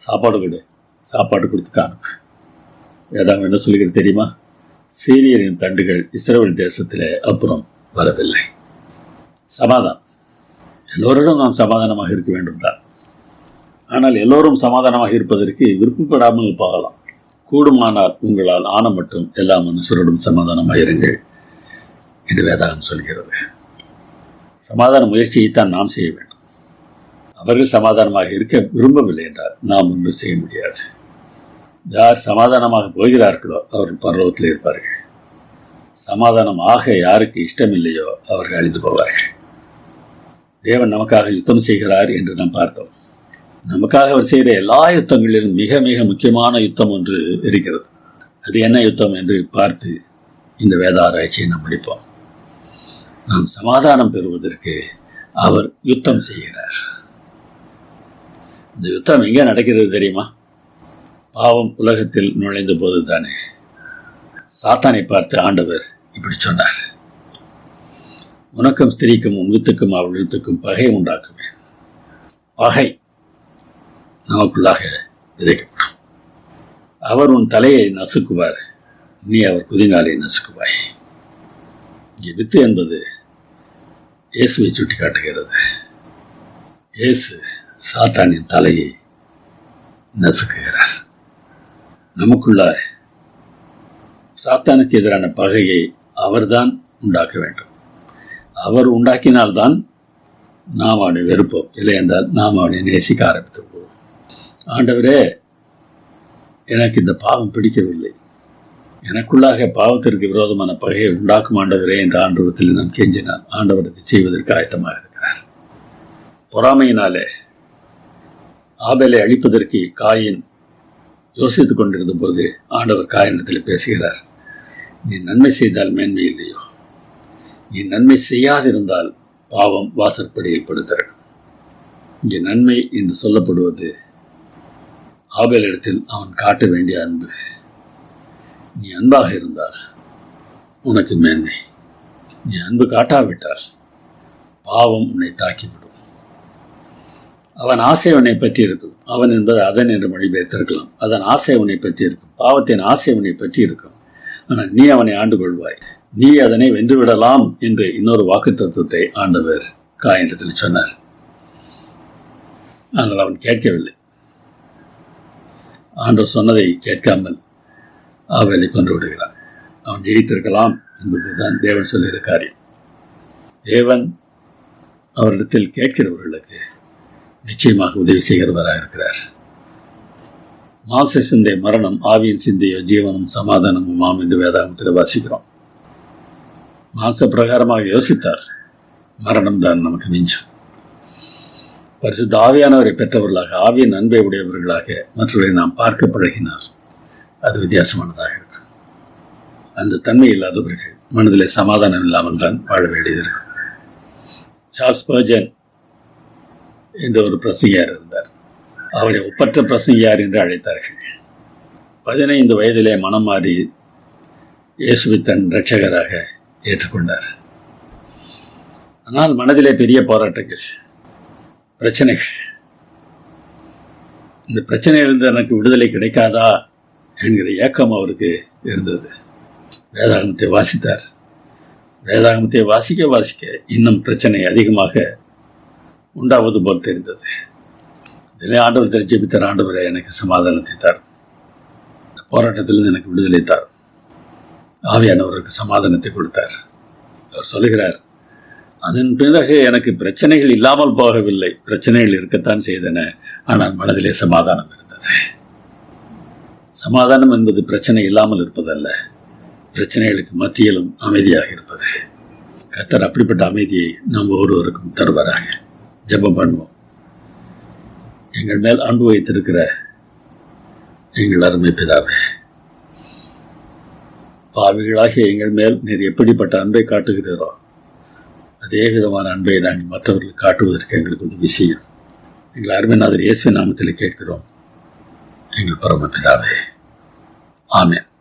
சாப்பாடு கொடு, சாப்பாடு கொடுத்து அனுப்பு. வேதாம் என்ன சொல்கிறது தெரியுமா? சீரியரின் தண்டுகள் இஸ்ரவேல் தேசத்திலே அப்புறம் வரவில்லை. சமாதானம், எல்லோரிடம் நாம் சமாதானமாக இருக்க வேண்டும் தான். ஆனால் எல்லோரும் சமாதானமாக இருப்பதற்கு விருப்பப்படாமல் போகலாம். கூடுமானால் உங்களால் ஆன மட்டும் எல்லா மனுஷரோடும் சமாதானமாக இருங்கள் என்று வேதாகம் சொல்கிறது. சமாதான முயற்சியைத்தான் நாம் செய்ய வேண்டும். அவர்கள் சமாதானமாக இருக்க விரும்பவில்லை என்றால் நாம் ஒன்றும் செய்ய முடியாது. யார் சமாதானமாக போகிறார்களோ அவர்கள் பரலோகத்தில் இருப்பார்கள். சமாதானம் ஆக யாருக்கு இஷ்டமில்லையோ அவர்கள் அழிந்து போவார்கள். தேவன் நமக்காக யுத்தம் செய்கிறார் என்று நாம் பார்த்தோம். நமக்காக அவர் செய்கிற எல்லா யுத்தங்களிலும் மிக மிக முக்கியமான யுத்தம் ஒன்று இருக்கிறது. அது என்ன யுத்தம் என்று பார்த்து இந்த வேத ஆராய்ச்சியை நாம் முடிப்போம். நாம் சமாதானம் பெறுவதற்கு அவர் யுத்தம் செய்கிறார். இந்த யுத்தம் எங்கே நடக்கிறது தெரியுமா? பாவம் உலகத்தில் நுழைந்த போது தானே. சாத்தானை பார்த்து ஆண்டவர் இப்படி சொன்னார், உனக்கும் ஸ்திரீக்கும் உன் வித்துக்கும் அவள் வித்துக்கும் பகை உண்டாக்குவேன். பகை நமக்குள்ளாக விதைக்கப்படும். அவர் உன் தலையை நசுக்குவார், நீ அவர் குதிங்காலை நசுக்குவாய். இங்கே வித்து என்பது இயேசுவை சுட்டி காட்டுகிறது. இயேசு சாத்தானின் தலையை நசுக்குகிறார். நமக்குள்ள சாத்தானுக்கு எதிரான பகையை அவர்தான் உண்டாக்க வேண்டும். அவர் உண்டாக்கினால்தான் நாம் அவனை வெறுப்போம், இல்லை என்றால் நாம் அவனை நேசிக்க ஆரம்பித்து போவோம். ஆண்டவரே, எனக்கு இந்த பாவம் பிடிக்கவில்லை, எனக்குள்ளாக பாவத்திற்கு விரோதமான பகையை உண்டாக்கும் ஆண்டவரே என்ற ஆண்டவரத்தில் நான் கெஞ்சினான். ஆண்டவர் அதை செய்வதற்கு ஆயத்தமாக இருக்கிறார். பொறாமையினாலே ஆபேலை அழிப்பதற்கு காயின் யோசித்துக் கொண்டிருந்த போது ஆண்டவர் காயினிடத்தில் பேசுகிறார். நீ நன்மை செய்தால் மேன்மை இல்லையோ, நீ நன்மை செய்யாதிருந்தால் பாவம் வாசற்படியில் படுத்திருக்கும். இங்கே நன்மை என்று சொல்லப்படுவது ஆபேலிடத்தில் அவன் காட்ட வேண்டிய அன்பு. நீ அன்பாக இருந்தால் உனக்கு மேன்மை, நீ அன்பு காட்டாவிட்டால் பாவம் உன்னை தாக்கிவிடும். அவன் ஆசை உன்னை பற்றி இருக்கும். அவன் என்பது அதன் என்று மொழிபெயர்த்திருக்கலாம். அதன் ஆசை உன்னை பற்றி இருக்கும், பாவத்தின் ஆசை உன்னை பற்றி இருக்கும். ஆனால் நீ அவனை ஆண்டு கொள்வாய், நீ அதனை வென்றுவிடலாம் என்று இன்னொரு வாக்குத்தத்தத்தை ஆண்டவர் காயினிடத்தில் சொன்னார். ஆனால் அவன் கேட்கவில்லை. ஆண்டவர் சொன்னதை கேட்காமல் ஆபேலை கொன்று விடுகிறான். அவன் ஜெயித்திருக்கலாம் என்பதுதான் தேவன் சொல்லுகிற காரியம். தேவன் அவரிடத்தில் கேட்கிறவர்களுக்கு நிச்சயமாக உதவி செய்கிறவராக இருக்கிறார். மாம்ச சிந்தை மரணம், ஆவியின் சிந்தையோ ஜீவனும் சமாதானமும் ஆம் என்று வேதாகமத்தில் வாசிக்கிறோம். மாம்ச பிரகாரமாக யோசித்தார், மரணம் தான் நமக்கு மிஞ்சும். பரிசுத்த ஆவியானவரை பெற்றவர்களாக, ஆவியின் அன்பை உடையவர்களாக மற்றவரை நாம் பார்க்க பழகினால் அது வித்தியாசமானதாக இருக்கும். அந்த தன்மை இல்லாதவர்கள் மனதிலே சமாதானம் இல்லாமல் தான் வாழ வேண்டியது இருக்கும். சார்ல்ஸ் ஸ்பர்ஜன் என்ற ஒரு பிரசங்கியார் இருந்தார். அவரை ஒப்பற்ற பிரசங்கியார் என்று அழைத்தார்கள். 15 வயதிலே மனம் மாறி இயேசுவை தன் இரட்சகராக ஏற்றுக்கொண்டார். ஆனால் மனதிலே பெரிய போராட்டங்கள், பிரச்சனைகள். இந்த பிரச்சனையிலிருந்து எனக்கு விடுதலை கிடைக்காதா என்கிற ஏக்கம் அவருக்கு இருந்தது. வேதாகமத்தை வாசித்தார். வேதாகமத்தை வாசிக்க இன்னும் பிரச்சனை அதிகமாக உண்டாவது போல் தெரிந்தது. இதிலே ஆண்டவர் தெரிவித்தார், ஆண்டவரை எனக்கு சமாதானத்தை தார், இந்த போராட்டத்திலிருந்து எனக்கு விடுதலை தார். ஆவியானவருக்கு சமாதானத்தை கொடுத்தார். அவர் சொல்லுகிறார், அதன் பிறகு எனக்கு பிரச்சனைகள் இல்லாமல் போகவில்லை, பிரச்சனைகள் இருக்கத்தான் செய்தன, ஆனால் மனதிலே சமாதானம் இருந்தது. சமாதானம் என்பது பிரச்சனை இல்லாமல் இருப்பதல்ல, பிரச்சனைகளுக்கு மத்தியிலும் அமைதியாக இருப்பது. கர்த்தர் அப்படிப்பட்ட அமைதியை நாம் ஒவ்வொருவருக்கும் தருவாராக. ஜெபம் பண்ணுவோம். எங்கள் மேல் அன்பு வைத்திருக்கிற எங்கள் அருமை பிதாவே, பாவிகளாகிய எங்கள் மேல் நீர் எப்படிப்பட்ட அன்பை காட்டுகிறீரோ அதே விதமான அன்பை நாங்கள் மற்றவர்கள் காட்டுவதற்கு எங்களுக்கு உதவி செய்யும். எங்கள் அருமைநாதர் இயேசுவின் நாமத்தில் கேட்கிறோம் எங்கள் பரம பிதாவே. ஆமென்.